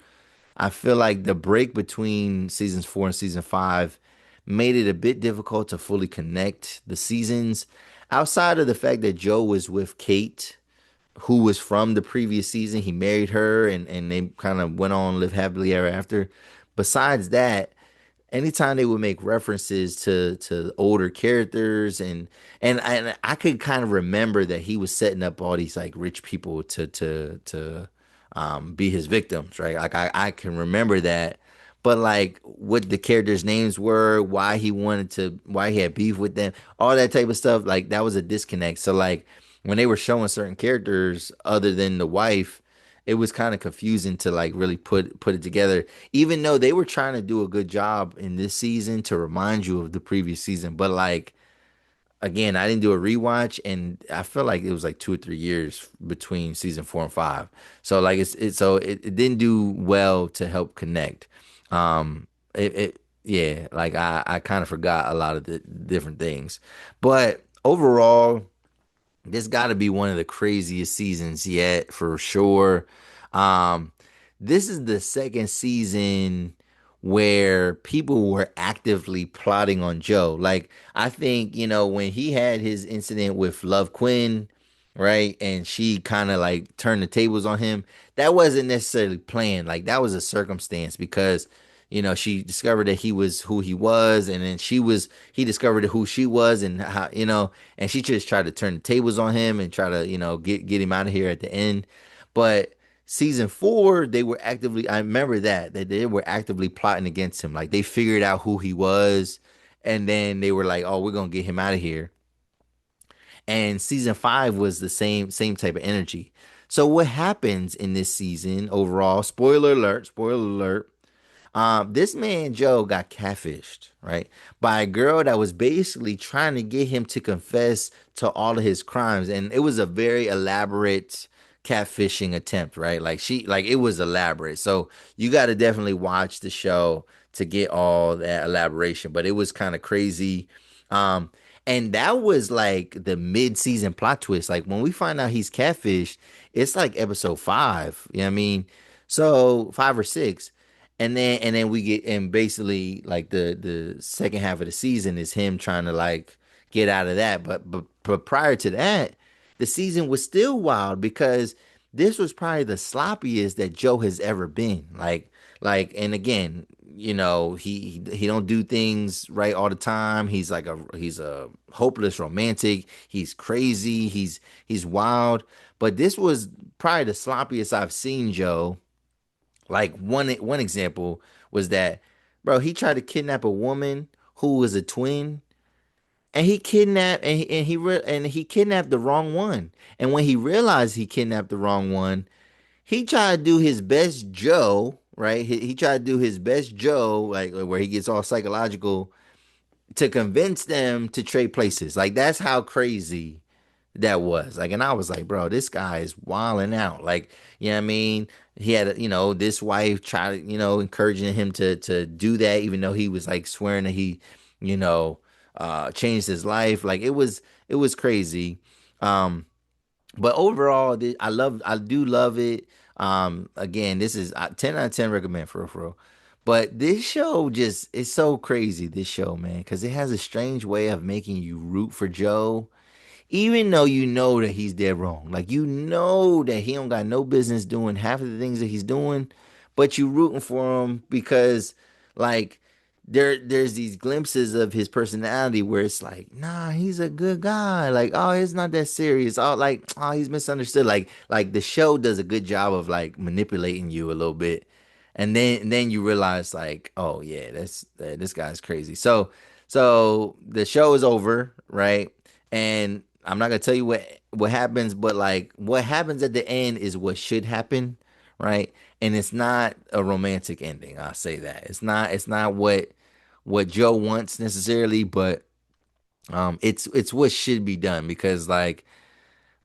I feel like the break between seasons four and season five made it a bit difficult to fully connect the seasons. Outside of the fact that Joe was with Kate, who was from the previous season, he married her and they kind of went on live happily ever after. Besides that, anytime they would make references to older characters and I could kind of remember that he was setting up all these like rich people to be his victims, right? Like I can remember that. But like what the characters' names were, why he had beef with them, all that type of stuff, like that was a disconnect. So like when they were showing certain characters other than the wife, it was kind of confusing to like really put it together, even though they were trying to do a good job in this season to remind you of the previous season. But like again, I didn't do a rewatch, and I feel like it was like 2 or 3 years between season four and five. So like it didn't do well to help connect. Yeah, like I kind of forgot a lot of the different things, but overall. This got to be one of the craziest seasons yet for sure. Um, this is the second season where people were actively plotting on Joe. Like, I think, when he had his incident with Love Quinn, right? And she kind of like turned the tables on him. That wasn't necessarily planned. Like, that was a circumstance because, she discovered that he was who he was, and then he discovered who she was, and how, and she just tried to turn the tables on him and try to, get him out of here at the end. But season four, they were actively, I remember that they were actively plotting against him. Like they figured out who he was, and then they were like, oh, we're gonna get him out of here. And season five was the same type of energy. So what happens in this season overall? Spoiler alert. This man Joe got catfished, right, by a girl that was basically trying to get him to confess to all of his crimes, and it was a very elaborate catfishing attempt, right? Like it was elaborate. So you got to definitely watch the show to get all that elaboration, but it was kind of crazy. Um, and that was like the mid-season plot twist. Like when we find out he's catfished, it's like episode five. You know what I mean? So five or six. And then we get and basically like the second half of the season is him trying to like get out of that. But prior to that, the season was still wild because this was probably the sloppiest that Joe has ever been. And again, he don't do things right all the time. He's a hopeless romantic. He's crazy. He's wild. But this was probably the sloppiest I've seen Joe. Like one example was that, bro, he tried to kidnap a woman who was a twin, and he kidnapped the wrong one. And when he realized he kidnapped the wrong one, he tried to do his best Joe, right? He tried to do his best Joe, like where he gets all psychological to convince them to trade places. Like that's how crazy that was. Like, and I was like, bro, this guy is wilding out. Like, you know what I mean? He had, this wife try to, encouraging him to do that, even though he was like swearing that he, you know, changed his life. Like it was crazy. Um, but overall, I do love it. Again, this is 10 out of 10 recommend for real. But this show just it's so crazy, this show, man, because it has a strange way of making you root for Joe even though you know that he's dead wrong. Like you know that he don't got no business doing half of the things that he's doing, but you rooting for him because like there's these glimpses of his personality where it's like, nah, he's a good guy. Like, oh, it's not that serious. Oh, like, oh, he's misunderstood. Like the show does a good job of like manipulating you a little bit. And then you realize like, oh yeah, this guy's crazy. So the show is over, right? And I'm not gonna tell you what happens, but like what happens at the end is what should happen, right? And it's not a romantic ending. I'll say that. It's not what Joe wants necessarily, but it's what should be done because like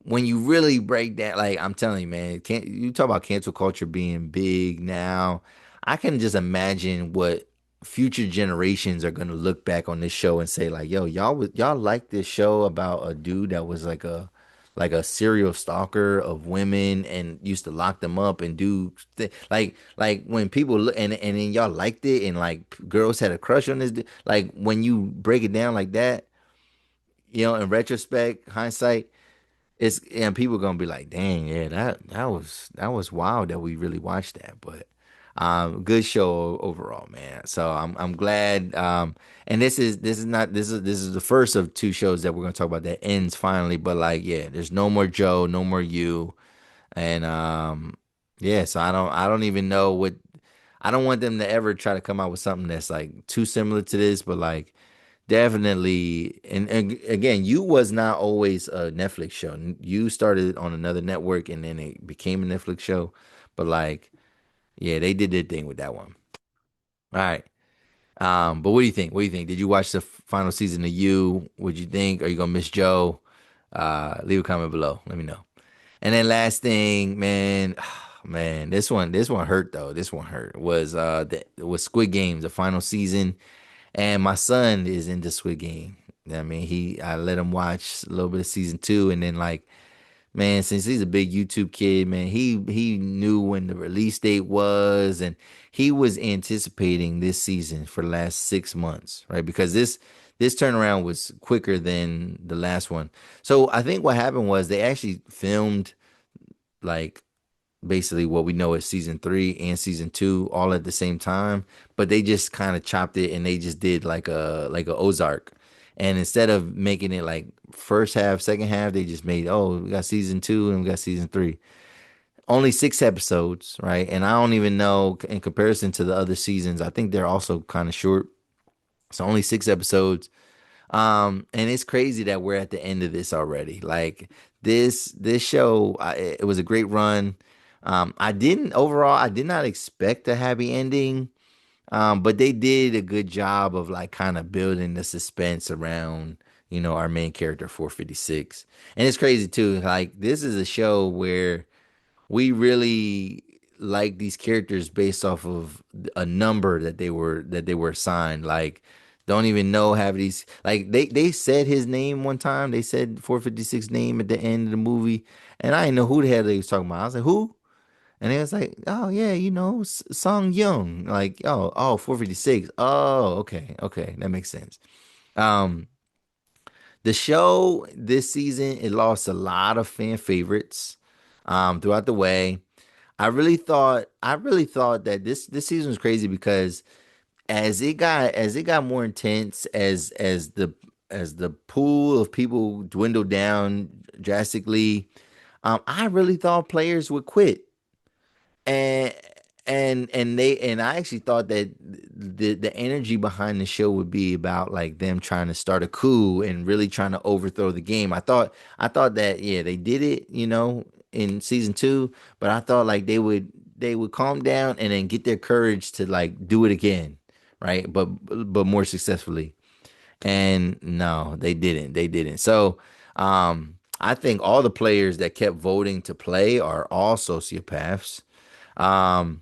when you really break down, like I'm telling you, man, can't you talk about cancel culture being big now? I can just imagine what future generations are gonna look back on this show and say, like, yo, y'all like this show about a dude that was like a serial stalker of women and used to lock them up and do like when people look and then y'all liked it and like girls had a crush on this like when you break it down like that, in retrospect, hindsight it's and people gonna be like, dang, yeah, that was wild that we really watched that. But good show overall, man. So I'm glad. And this is the first of two shows that we're gonna talk about that ends finally. But like, yeah, there's no more Joe, no more you, and yeah. So I don't even know what I don't want them to ever try to come out with something that's like too similar to this, but like definitely, and again, you was not always a Netflix show. You started on another network, and then it became a Netflix show. But like, yeah, they did their thing with that one. All right. But what do you think? What do you think? Did you watch the final season of You? What'd you think? Are you gonna miss Joe? Leave a comment below. Let me know. And then last thing, man, man, this one hurt though. This one hurt. Was Squid Games, the final season. And my son is into Squid Game. I mean, I let him watch a little bit of season two, and then like, man, since he's a big YouTube kid, man, he knew when the release date was, and he was anticipating this season for the last 6 months, right? Because this turnaround was quicker than the last one. So I think what happened was they actually filmed like basically what we know is season three and season two all at the same time, but they just kind of chopped it and they just did like a Ozark. And instead of making it like first half, second half, they just made, oh, we got season two and we got season three. Only 6 episodes, right? And I don't even know in comparison to the other seasons, I think they're also kind of short. So only 6 episodes. And it's crazy that we're at the end of this already. Like this show, it was a great run. I did not expect a happy ending. But they did a good job of like kind of building the suspense around, our main character 456. And it's crazy too. Like this is a show where we really like these characters based off of a number that they were assigned. Like don't even know have these like they said his name one time. They said 456 name at the end of the movie, and I didn't know who the hell they was talking about. I was like, who? And it was like, oh yeah, Song Young. Like, oh, 456. Oh, okay, okay, that makes sense. Um, the show this season, it lost a lot of fan favorites throughout the way. I really thought that this season was crazy because as it got more intense, as the pool of people dwindled down drastically, I really thought players would quit. And and I actually thought that the energy behind the show would be about like them trying to start a coup and really trying to overthrow the game. I thought that yeah, they did it, in season two, but I thought like they would calm down and then get their courage to like do it again, right? But more successfully. And no, they didn't. They didn't. So, I think all the players that kept voting to play are all sociopaths. Um,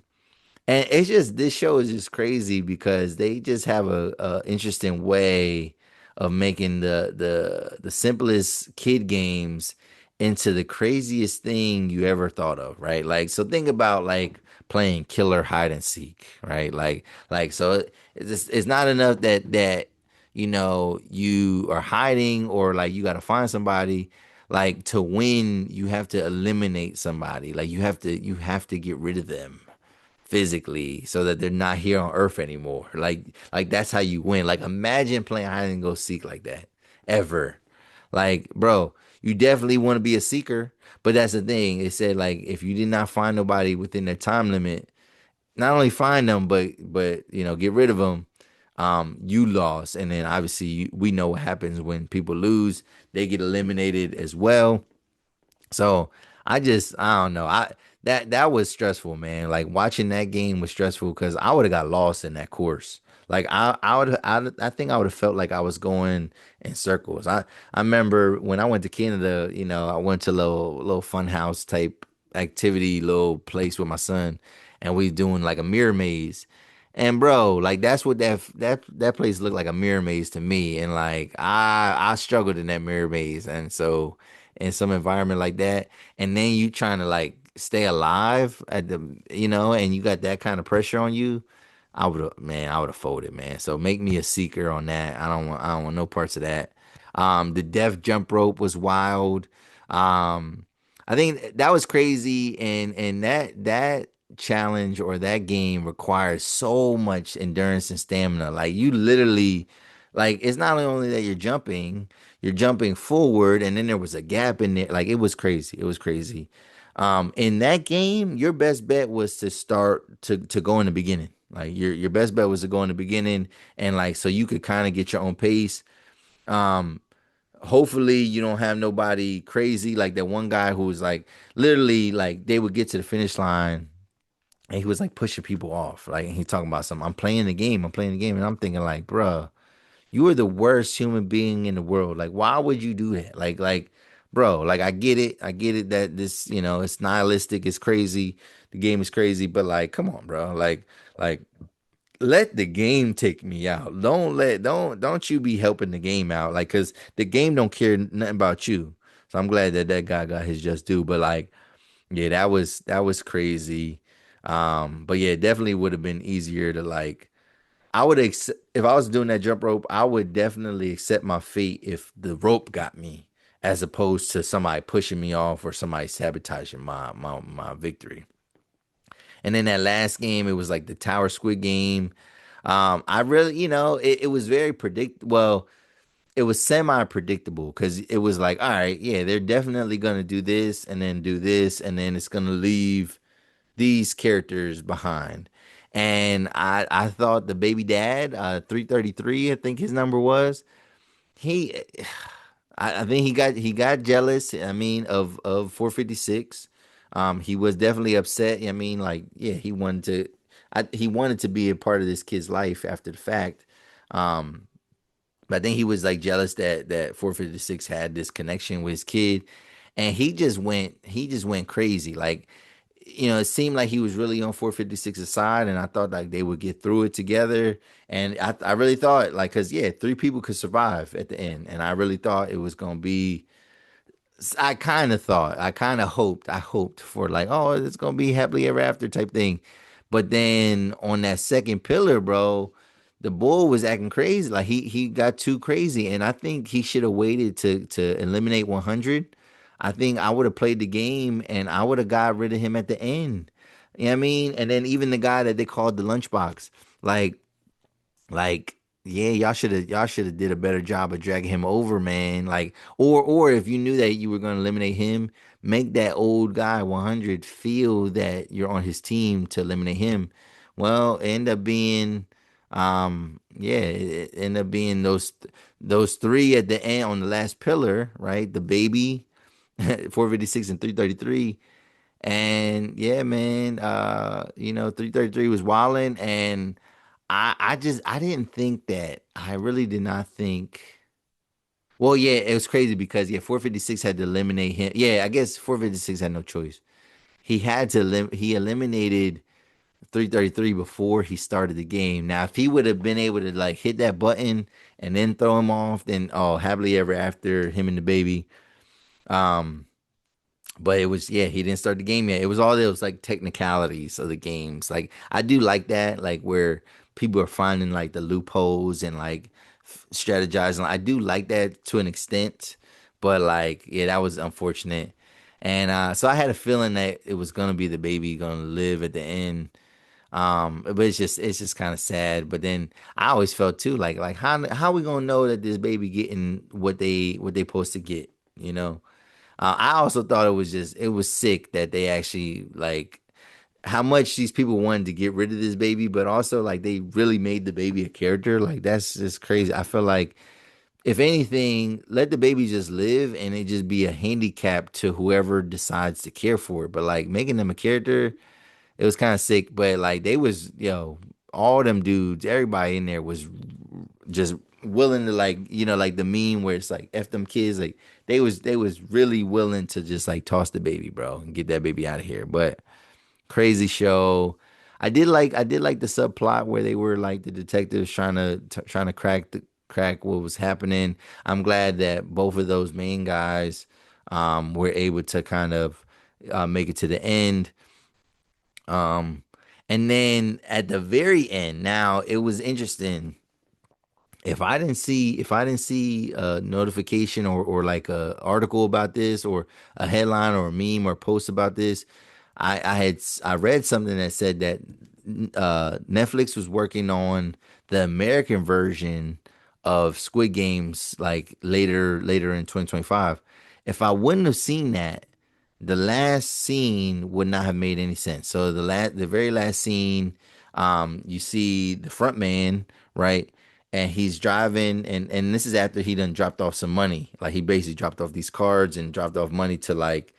and it's just this show is just crazy because they just have a interesting way of making the simplest kid games into the craziest thing you ever thought of, right? Like so think about like playing killer hide and seek, right? Like so it's not enough that you are hiding or like you got to find somebody. Like to win, you have to eliminate somebody. Like you have to get rid of them physically so that they're not here on earth anymore. Like that's how you win. Like imagine playing hide and go seek like that ever. Like, bro, you definitely want to be a seeker, but that's the thing. It said like if you did not find nobody within their time limit, not only find them but get rid of them, you lost. And then obviously we know what happens when people lose, they get eliminated as well. So I don't know. that was stressful, man. Like watching that game was stressful because I would have got lost in that course. Like I think I would have felt like I was going in circles. I remember when I went to Canada, I went to little fun house type activity, little place with my son, and we doing like a mirror maze. And bro, like that's what that place looked like, a mirror maze to me. And like I struggled in that mirror maze. And so in some environment like that, and then you trying to like stay alive at and you got that kind of pressure on you, I would have folded, man. So make me a seeker on that. I don't want no parts of that. The death jump rope was wild. Um, I think that was crazy, and that challenge or that game requires so much endurance and stamina. Like you literally, like it's not only that you're jumping forward, and then there was a gap in there. Like it was crazy. It was crazy. In that game, your best bet was to start to go in the beginning. Like your best bet was to go in the beginning, and like so you could kind of get your own pace. Um, Hopefully you don't have nobody crazy like that one guy who was like literally like they would get to the finish line and he was like pushing people off. Like and he talking about something. I'm playing the game, and I'm thinking like, bruh, you are the worst human being in the world. Like, why would you do that? Bro, like I get it that this, it's nihilistic, it's crazy, the game is crazy, but like, come on, bro. Like, let the game take me out. Don't you be helping the game out, like, cause the game don't care nothing about you. So I'm glad that that guy got his just due. But like, yeah, that was crazy. But yeah, it definitely would have been easier to like I would if I was doing that jump rope, I would definitely accept my fate if the rope got me, as opposed to somebody pushing me off or somebody sabotaging my victory. And then that last game, it was like the Tower Squid game. I really, it was very Well, it was semi predictable because it was like, all right, yeah, they're definitely gonna do this and then do this, and then it's gonna leave these characters behind. And I thought the baby dad, 333, I think his number was, he I think he got jealous, I mean, of 456. He was definitely upset. I mean, like, yeah, he wanted to be a part of this kid's life after the fact. Um, but I think he was like jealous that 456 had this connection with his kid, and he just went crazy. Like, it seemed like he was really on 456's side, and I thought like they would get through it together. And I really thought like, cause yeah, three people could survive at the end, and I really thought it was gonna be I kind of hoped for like, oh, it's gonna be happily ever after type thing. But then on that second pillar, bro, the bull was acting crazy. Like he got too crazy, and I think he should have waited to eliminate 100. I think I would have played the game, and I would have got rid of him at the end. You know what I mean? And then even the guy that they called the lunchbox, like yeah, y'all should have did a better job of dragging him over, man. Like, or if you knew that you were gonna eliminate him, make that old guy 100 feel that you're on his team to eliminate him. Well, it ended up being, yeah, it ended up being those three at the end on the last pillar, right? The baby, 456 and 333. And yeah, man, 333 was wilding, and I didn't think that. I really did not think. Well, yeah, it was crazy because yeah, 456 had to eliminate him. Yeah, I guess 456 had no choice. He eliminated 333 before he started the game. Now, if he would have been able to like hit that button and then throw him off, then oh, happily ever after, him and the baby. Um, But it was, yeah, he didn't start the game yet. It was all those like technicalities of the games. Like I do like that, like where people are finding like the loopholes and like strategizing. I do like that to an extent, but like, yeah, that was unfortunate. And so I had a feeling that it was gonna be the baby gonna live at the end. But it's just kind of sad. But then I always felt too like how we gonna know that this baby getting what they supposed to get, you know? I also thought it was sick that they actually like how much these people wanted to get rid of this baby, but also like they really made the baby a character. Like that's just crazy. I feel like if anything, let the baby just live and it just be a handicap to whoever decides to care for it. But like making them a character, it was kind of sick. But like they was, all them dudes, everybody in there was just willing to like, like the meme where it's like F them kids, like they was really willing to just like toss the baby, bro, and get that baby out of here. But crazy show. I did like the subplot where they were like the detectives trying to crack what was happening. I'm glad that both of those main guys were able to kind of make it to the end. Um and then at the very end, now it was interesting. If I didn't see a notification or like a article about this or a headline or a meme or post about this, I read something that said that Netflix was working on the American version of Squid Games like later in 2025. If I wouldn't have seen that, the last scene would not have made any sense. So the very last scene, you see the front man, right? And he's driving, and this is after he done dropped off some money. Like he basically dropped off these cards and dropped off money to like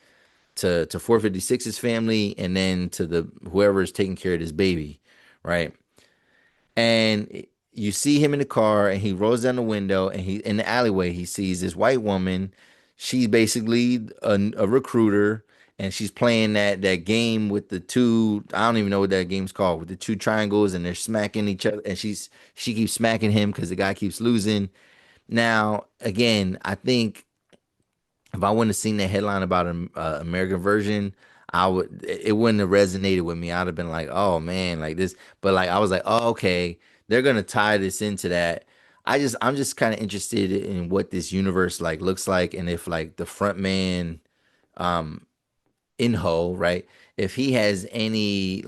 to 456's family and then to the whoever is taking care of this baby, right? And you see him in the car and he rolls down the window and he in the alleyway he sees this white woman. She's basically a recruiter and she's playing that game with the two, I don't even know what that game's called, with the two triangles and they're smacking each other and she keeps smacking him because the guy keeps losing. Now, again, I think if I wouldn't have seen the headline about an American version, it wouldn't have resonated with me. I'd have been like, oh man, like this. But like I was like, oh okay, they're gonna tie this into that. I'm just kind of interested in what this universe like looks like, and if like the front man, um, Inho, right? If he has any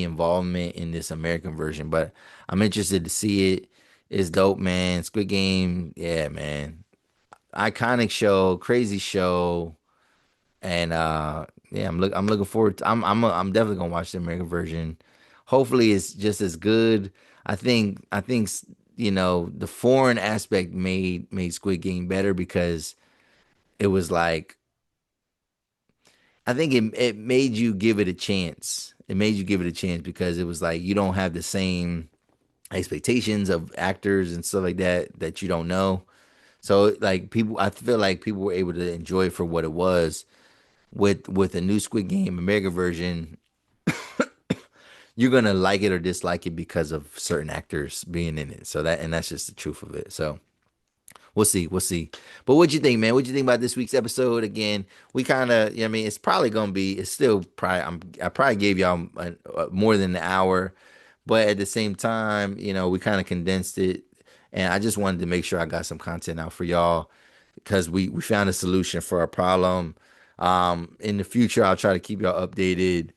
involvement in this American version, but I'm interested to see it. It's dope, man. Squid Game, yeah, man, iconic show, crazy show, and yeah, I'm looking forward to, I'm definitely gonna watch the American version. Hopefully it's just as good. I think the foreign aspect made Squid Game better because it was like I think it made you give it a chance. It made you give it a chance because it was like you don't have the same expectations of actors and stuff like that you don't know. So like I feel like people were able to enjoy it for what it was. With a new Squid Game American version, you're gonna like it or dislike it because of certain actors being in it. That's just the truth of it. So we'll see, we'll see. But what'd you think, man? What'd you think about this week's episode? Again, we kind of, I mean, it's probably gonna be, it's still probably, I probably gave y'all more than an hour, but at the same time, we kind of condensed it, and I just wanted to make sure I got some content out for y'all because we found a solution for our problem. In the future, I'll try to keep y'all updated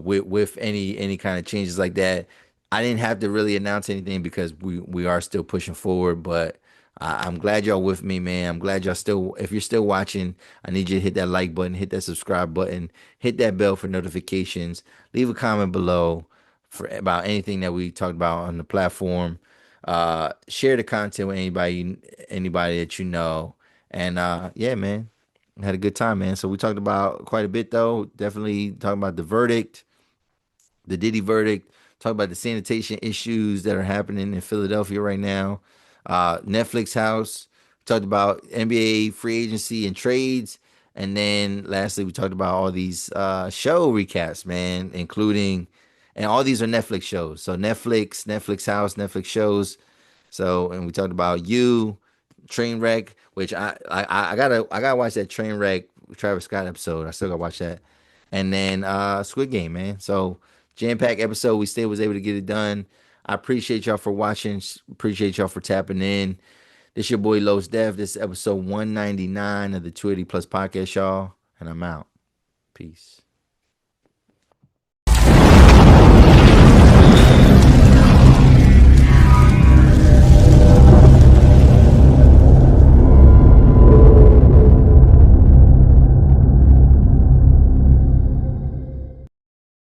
with any kind of changes like that. I didn't have to really announce anything because we are still pushing forward, but I'm glad y'all with me, man. I'm glad y'all still, if you're still watching, I need you to hit that like button, hit that subscribe button, hit that bell for notifications, leave a comment below for about anything that we talked about on the platform. Share the content with anybody that you know. And yeah, man, had a good time, man. So we talked about quite a bit though. Definitely talking about the verdict, the Diddy verdict, talk about the sanitation issues that are happening in Philadelphia right now. Netflix house, talked about NBA free agency and trades. And then lastly, we talked about all these show recaps, man, including, and all these are Netflix shows. So Netflix house, Netflix shows. So, and we talked about you, Trainwreck, which I gotta watch that Trainwreck Travis Scott episode. I still gotta watch that, and then Squid Game, man. So jam packed episode. We still was able to get it done. I appreciate y'all for watching. Appreciate y'all for tapping in. This your boy Los Dev. This is episode 199 of the 280 Plus podcast, y'all, and I'm out. Peace.